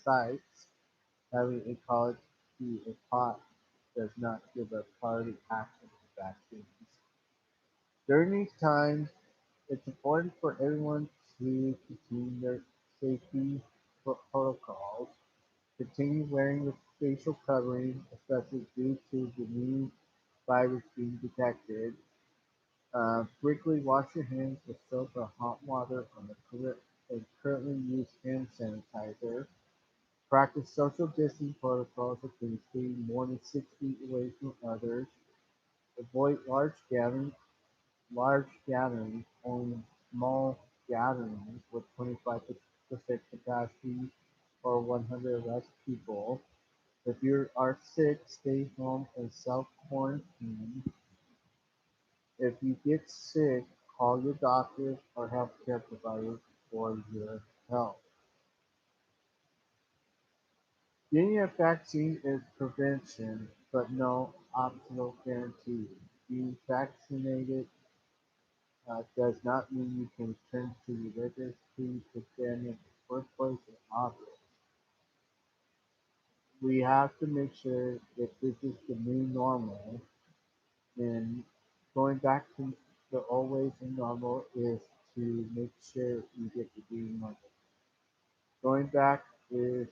sites. Having a college be a POD does not give us priority access to vaccines. During these times, it's important for everyone to continue their safety protocols, continue wearing the facial covering, especially due to the new virus being detected. Frequently wash your hands with soap or hot water on the currently used hand sanitizer. Practice social distancing protocols, including staying more than 6 feet away from others. Avoid large gatherings, only small gatherings with 25% capacity or 100 or less people. If you are sick, stay home and self-quarantine. If you get sick, call your doctor or healthcare provider for your health. Getting a vaccine is prevention, but no optional guarantee. Being vaccinated does not mean you can return to your regular food pandemic workplace and office. We have to make sure that this is the new normal, and going back to the always and normal is to make sure you get the green light. Going back is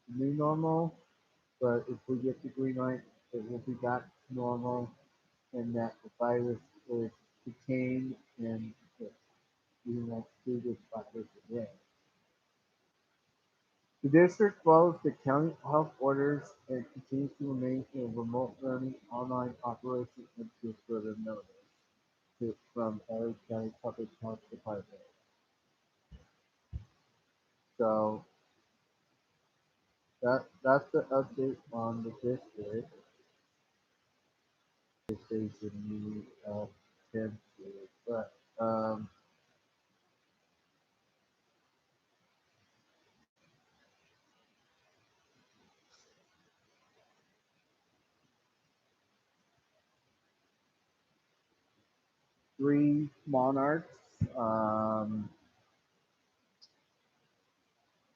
the new normal, but if we get the green light, it will be back to normal, and that the virus is contained and that we won't see this virus again. The district follows the county health orders and continues to remain a remote learning online operation until further notice from LA County Public Health Department. So that's the update on the district. If they should need tend to, but three monarchs. Um,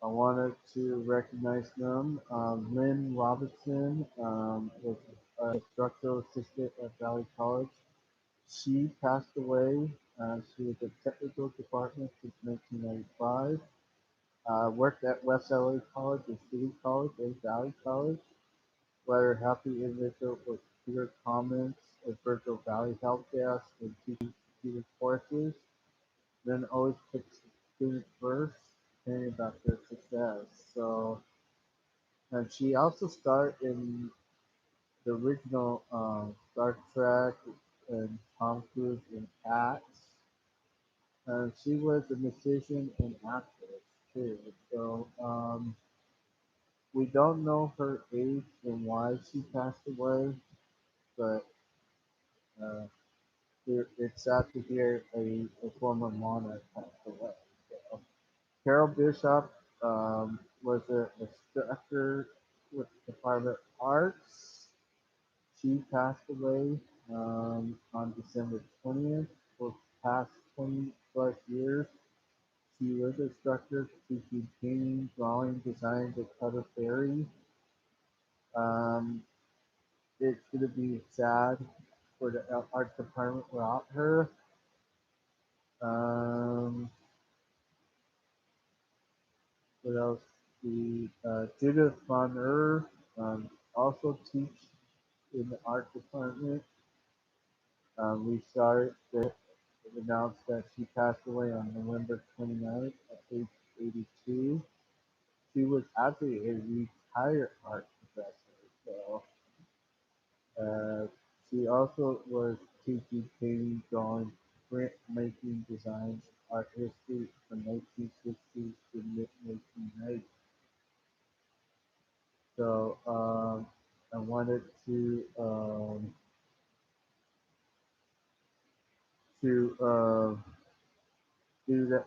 I wanted to recognize them. Lynn Robinson was a instructional assistant at Valley College. She passed away. She was a technical department since 1995. Worked at West LA College and City College and Valley College. Whether happy individual with computer comments at Virtual Valley Help Desk and teaching computer courses, then always puts students first, caring about their success. So, and she also starred in the original Star Trek and Tom Cruise in Cats. And she was a musician and actress too. So we don't know her age and why she passed away, but uh, it's sad to hear a former monarch pass away. So, Carol Bishop was an instructor with the Department of Arts. She passed away on December 20th. For the past 20 plus years, she was an instructor teaching painting, drawing, design, the color fairy. Um, it's going to be sad for the art department without her. Um, what else? The Judith Von also teach in the art department. We started it announced that she passed away on November 29th at age 82. She was actually a retired art professor, so uh, she also was teaching painting, drawing, print making, designs, art history from 1960s to mid 1990s. So I wanted to do the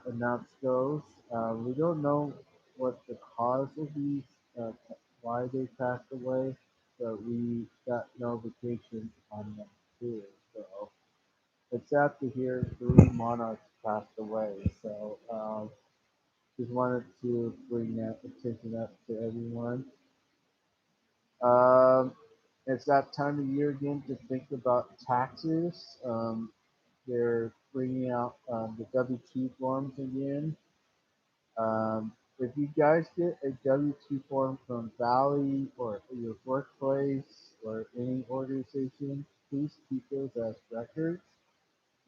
announce those. We don't know what the cause of these, uh, why they passed away, but we got notifications on them too. So it's sad to hear three monarchs passed away. So just wanted to bring that attention up to everyone. Um, it's that time of year again to think about taxes. They're bringing out the W-2 forms again. If you guys get a W-2 form from Valley or your workplace or any organization, please keep those as records.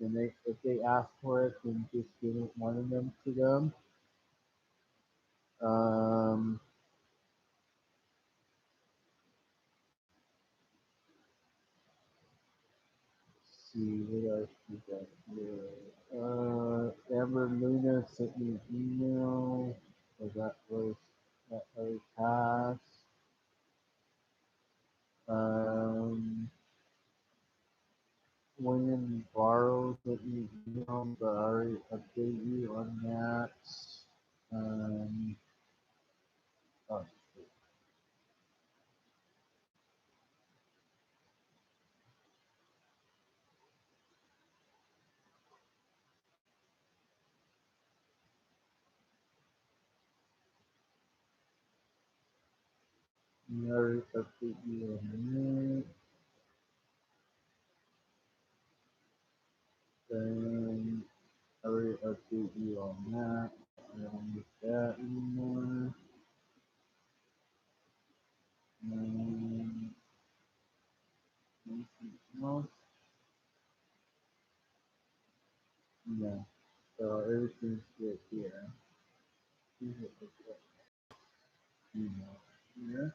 And if they ask for it, then just give one of them to them. Um, see what else we got here. Amber Luna sent me an email. So that was passed. Um, William borrowed the email, but I already update you on that. Um, oh, I already update you on that. Then I already update you on that. I don't need that anymore. Um, anything else? Yeah. So everything's good here. Here's what email here.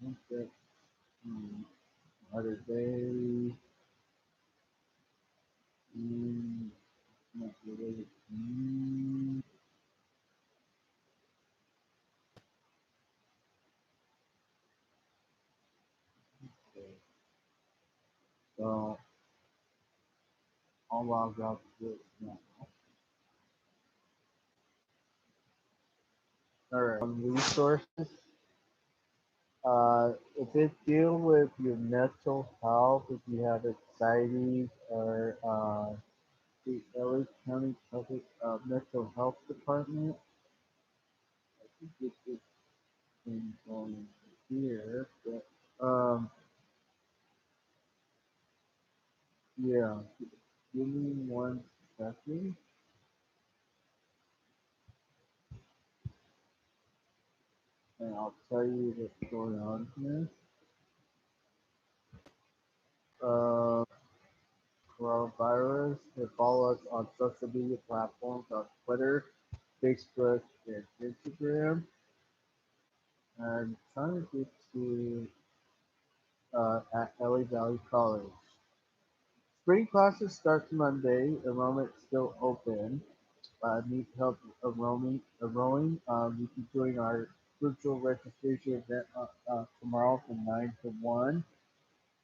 What's that? Hmm, Other day. Mm, not related to me. Okay. So I'll log out to this now. Alright. Resources. If it deal with your mental health, if you have anxiety or the LA County Public Mental Health Department, I think get this thing going here. But yeah, give me 1 second, and I'll tell you what's going on here. Uh, Coronavirus. And follow us on social media platforms on Twitter, Facebook, and Instagram. I'm trying to get to at LA Valley College. Spring classes start Monday. Enrollment still open. Need help enrolling. You can join our virtual registration event tomorrow from 9 to 1.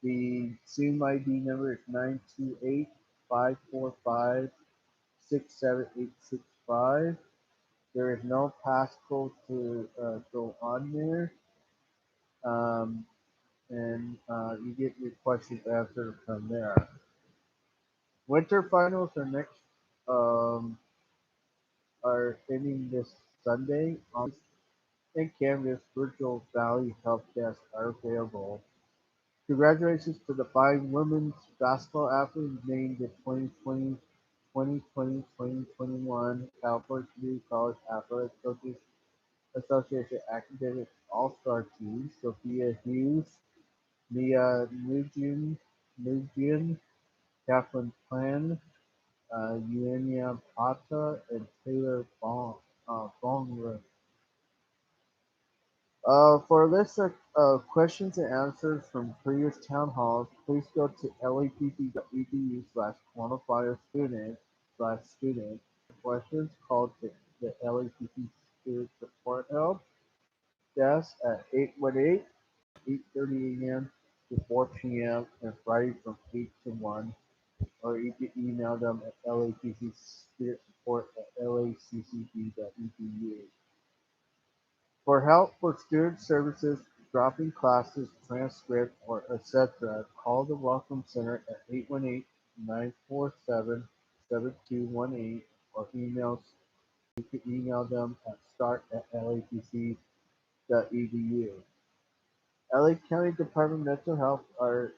The Zoom ID number is 928-545-67865. There is no passcode to go on there. Um, and you get your questions answered from there. Winter finals um, are ending this Sunday. And Canvas Virtual Valley Help Desk are available. Congratulations to the five women's basketball athletes named the 2020-2021 California Community College Athletic Coaches Association Academic All-Star Team: Sophia Hughes, Mia Nugent, Kathleen Plan, Eugenia Pata, and Taylor Bongler. For a list of questions and answers from previous town halls, please go to lapc.edu/qualifier student/student. Questions, call the LAPC Student Support Help Desk at 818-8:30 a.m. to 4 p.m. and Friday from 8 to 1, or you can email them at lapcstudentsupport@laccb.edu. For help for student services, dropping classes, transcript, or etc., call the Welcome Center at 818-947-7218, or you can email them at start@lapc.edu. LA County Department of Mental Health are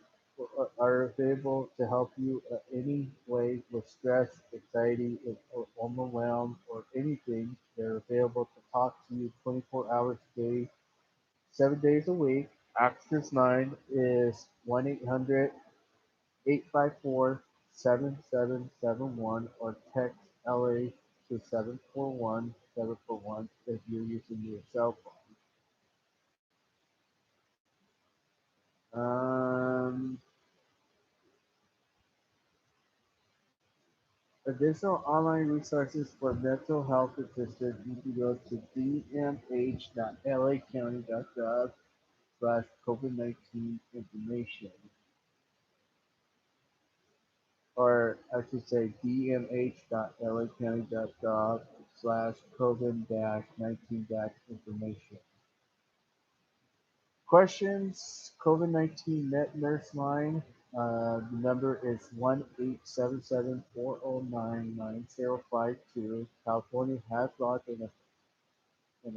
available to help you any way with stress, anxiety, or overwhelmed, or anything. They're available to talk to you 24 hours a day, 7 days a week. Access line is 1-800-854-7771, or text LA to 741-741 if you're using your cell phone. additional online resources for mental health assistance, you can go to dmh.lacounty.gov/COVID-19 information, or I should say dmh.lacounty.gov/COVID-19 information. Questions, COVID-19 Net Nurse Line. The number is 1-877-409-9052. California has launched an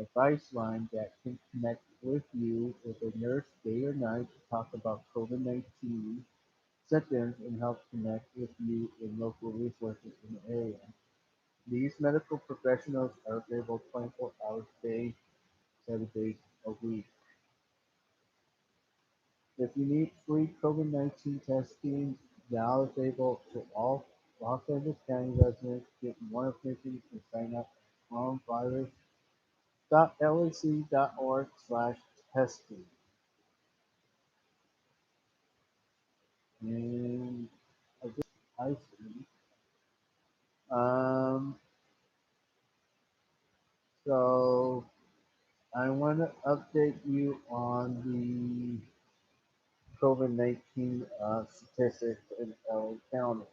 advice line that can connect with you with a nurse day or night to talk about COVID-19 symptoms and help connect with you in local resources in the area. These medical professionals are available 24 hours a day, 7 days a week. If you need free COVID-19 testing, now available to all Los Angeles County residents, get more information and sign up at coronavirus.lac.org/testing. And I just I see. Um, so I want to update you on the COVID-19 statistics in LA County.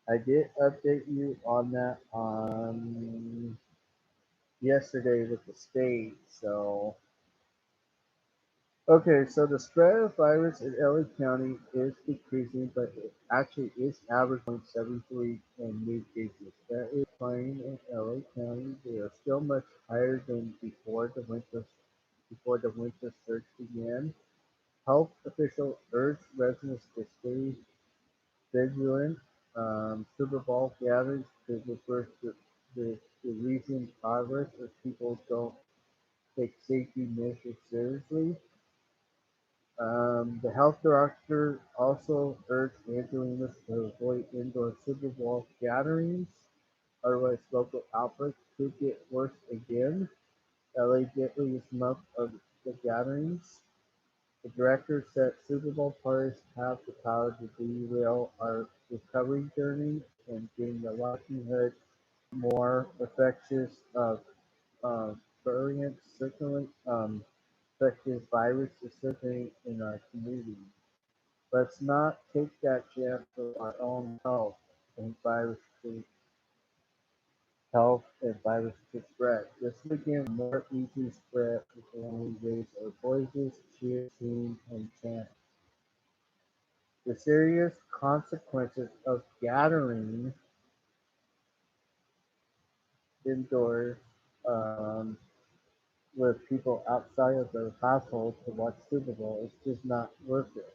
I did update you on that on yesterday with the state. So, okay, so the spread of virus in LA County is decreasing, but it actually is averaging 0.73 in new cases. That is fine in LA County. They are still much higher than before the winter surge began. Health officials urge residents to stay vigilant. Super Bowl gatherings could reverse the recent progress if people don't take safety measures seriously. The health director also urged Angelinos to avoid indoor Super Bowl gatherings, otherwise local outbreaks could get worse again. LA deadliest month of the gatherings. The director said Super Bowl parties have the power to derail our recovery journey and gain the likelihood more infectious variants circulating, infectious viruses circulating in our community. Let's not take that chance for our own to health and virus to spread. Let's begin more easily spread when we raise our voices, cheer, sing, and chant. The serious consequences of gathering indoors um, with people outside of their household to watch Super Bowl is just not worth it.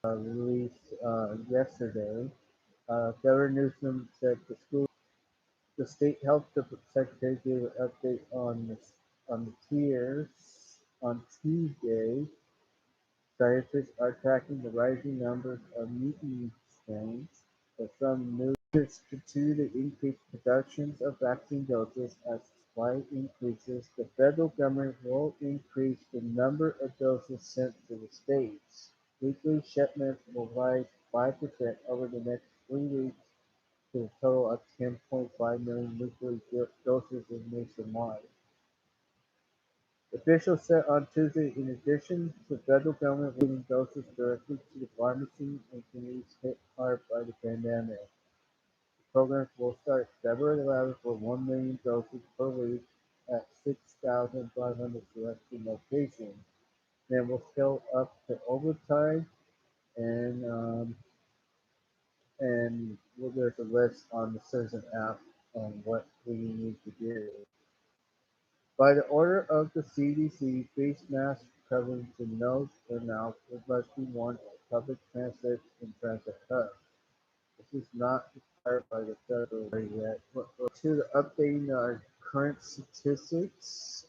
Released yesterday, Governor Newsom said the state health secretary gave an update on the tiers on Tuesday. Scientists are tracking the rising numbers of mutant strains, but some news continue to increase productions of vaccine doses as supply increases. The federal government will increase the number of doses sent to the states. Weekly shipments will rise 5% over the next 3 weeks to a total of 10.5 million weekly doses nationwide. Officials said on Tuesday in addition, the federal government will be doses directly to the pharmacy and communities hit hard by the pandemic. The program will start February 11th for 1 million doses per week at 6,500 selected locations. Then we'll scale up to overtime and there's a list on the Citizen app on what we need to do. By the order of the CDC, face masks covering the nose and mouth must be worn at public transit and transit hubs. This is not required by the federal government yet. To the updating our current statistics.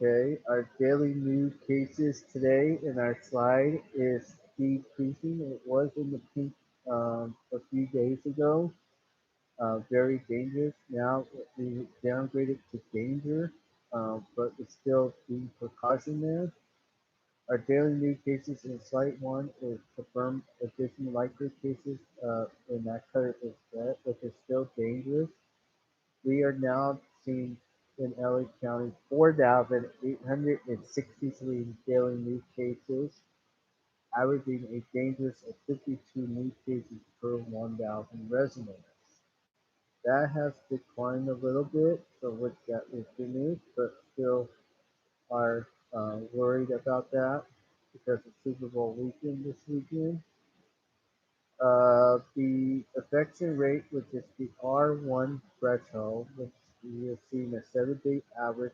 Okay, our daily new cases today in our slide is decreasing. It was in the peak a few days ago. Very dangerous. Now we downgraded to danger, but it's still being precaution there. Our daily new cases in Site 1 is confirmed additional likely cases in that cutter is dead, which is still dangerous. We are now seeing in LA County 4,863 daily new cases, averaging a dangerous of 52 new cases per 1,000 residents. That has declined a little bit, so which that is good news, but still are worried about that because of Super Bowl weekend this weekend. The infection rate, which is the R1 threshold, which we have seen a 7-day average,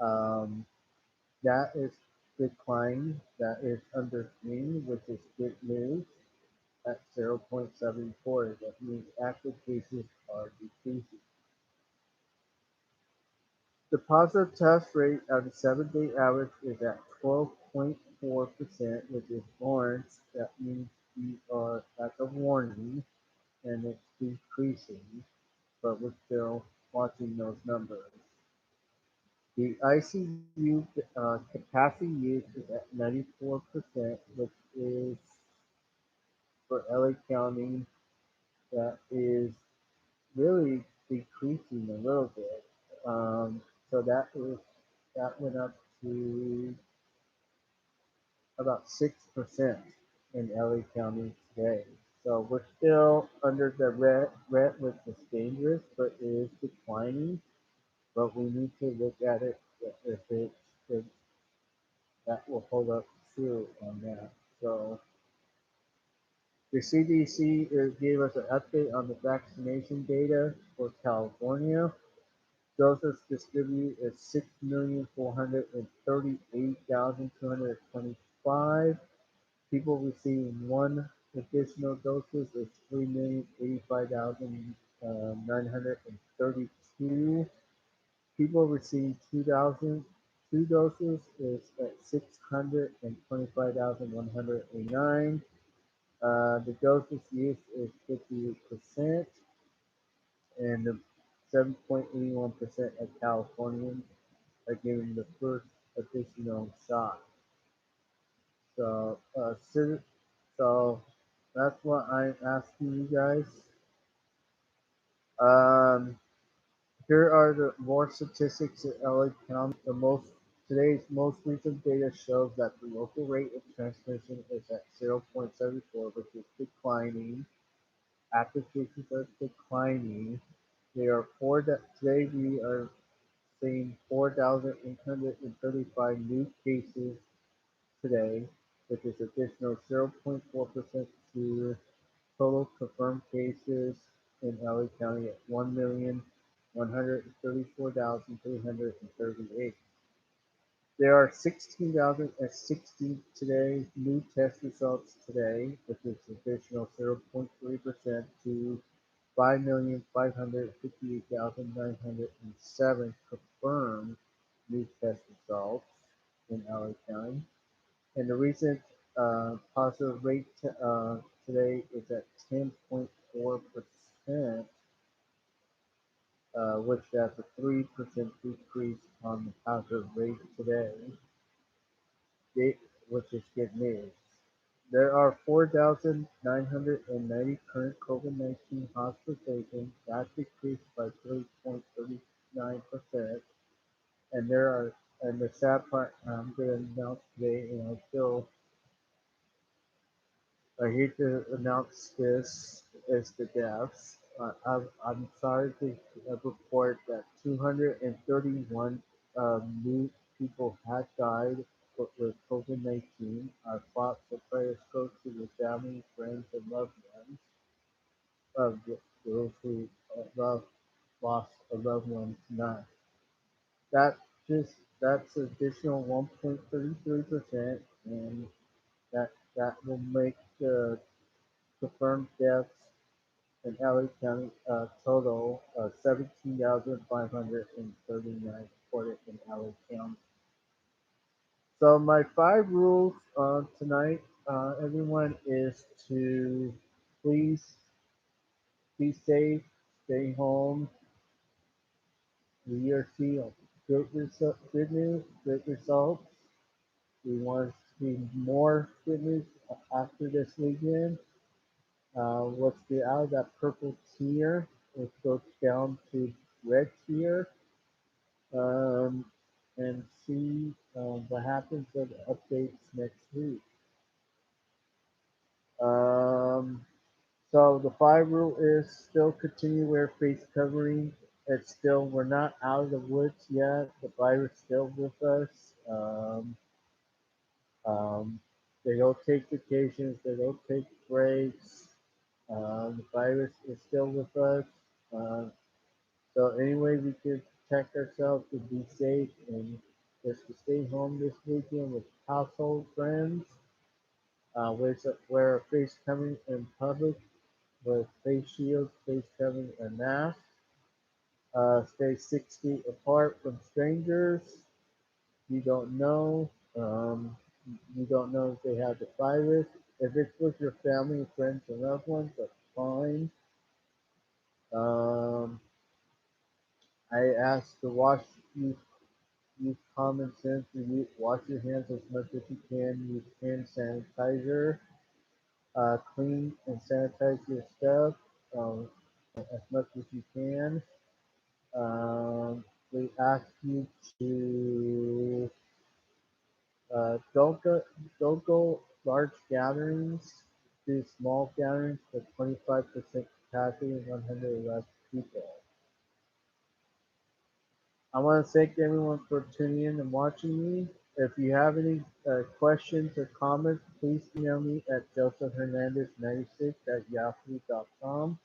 um, that is declining. That is under 3, which is good news at 0.74. That means active cases are decreasing. The positive test rate of the 7-day average is at 12.4%, which is orange. That means we are at a warning and it's decreasing, but we're still watching those numbers. The ICU capacity use is at 94%, which is for LA County, that is really decreasing a little bit. So that went up to about 6% in LA County today. So we're still under the red, which is dangerous, but it is declining. But we need to look at it if that will hold up true on that. So the CDC gave us an update on the vaccination data for California. Doses distributed is 6,438,225. People receiving one additional doses is 3,085,932. People receiving 2,002 doses is at 625,189. The doses used is 58%, and the 7.81% of Californians are getting the first additional shot. So, so that's what I'm asking you guys. Um, Here are the more statistics in LA County. Today's most recent data shows that the local rate of transmission is at 0.74, which is declining. Active cases are declining. They are today we are seeing 4,835 new cases today, which is additional 0.4% to total confirmed cases in LA County at 1,134,338. There are 16,060 today new test results today, which is additional 0.3% to 5,558,907 confirmed new test results in LA County. And the recent positive rate today is at 10.4%, which has a 3% decrease on the positive rate today, which is good news. There are 4,990 current COVID-19 hospitalizations. That decreased by 3.39%. And the sad part I'm going to announce today, and I hate to announce this as the deaths. I'm sorry to report that 231 new people had died with COVID-19. Our thoughts and prayers go to the family, friends, and loved ones of those who lost a loved one tonight. That that's additional 1.33%, and that will make the confirmed deaths in LA County total of 17,539 reported in LA County. So my 5 rules tonight, everyone, is to please be safe, stay home. We are seeing good news, good results. We want to see more fitness after this weekend. Let's get out of that purple tier. Let's go down to red tier um, and see what happens with the updates next week. Um, so the five rule is still continue wear face covering. It's still we're not out of the woods yet. The virus still with us. Um, they don't take vacations. They don't take breaks. The virus is still with us. Uh, so any way we can protect ourselves to be safe and just to stay home this weekend with household friends. Wear a face covering in public with face shields, face covering, and mask. Stay 6 feet apart from strangers. You don't know. Um, you don't know if they have the virus. If it's with your family, friends, and loved ones, that's fine. Um, I ask to use common sense. Wash your hands as much as you can. Use hand sanitizer. Clean and sanitize your stuff as much as you can. We ask you to uh, don't go don't go large gatherings. Do small gatherings with 25% capacity and 100 or less people. I want to thank everyone for tuning in and watching me. If you have any questions or comments, please email me at josephhernandez96 at yahoo.com,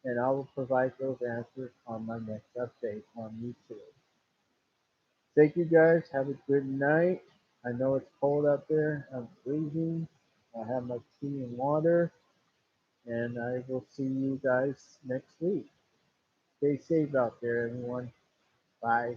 and I will provide those answers on my next update on YouTube. Thank you guys. Have a good night. I know it's cold out there. I'm freezing. I have my tea and water, and I will see you guys next week. Stay safe out there, everyone. Bye.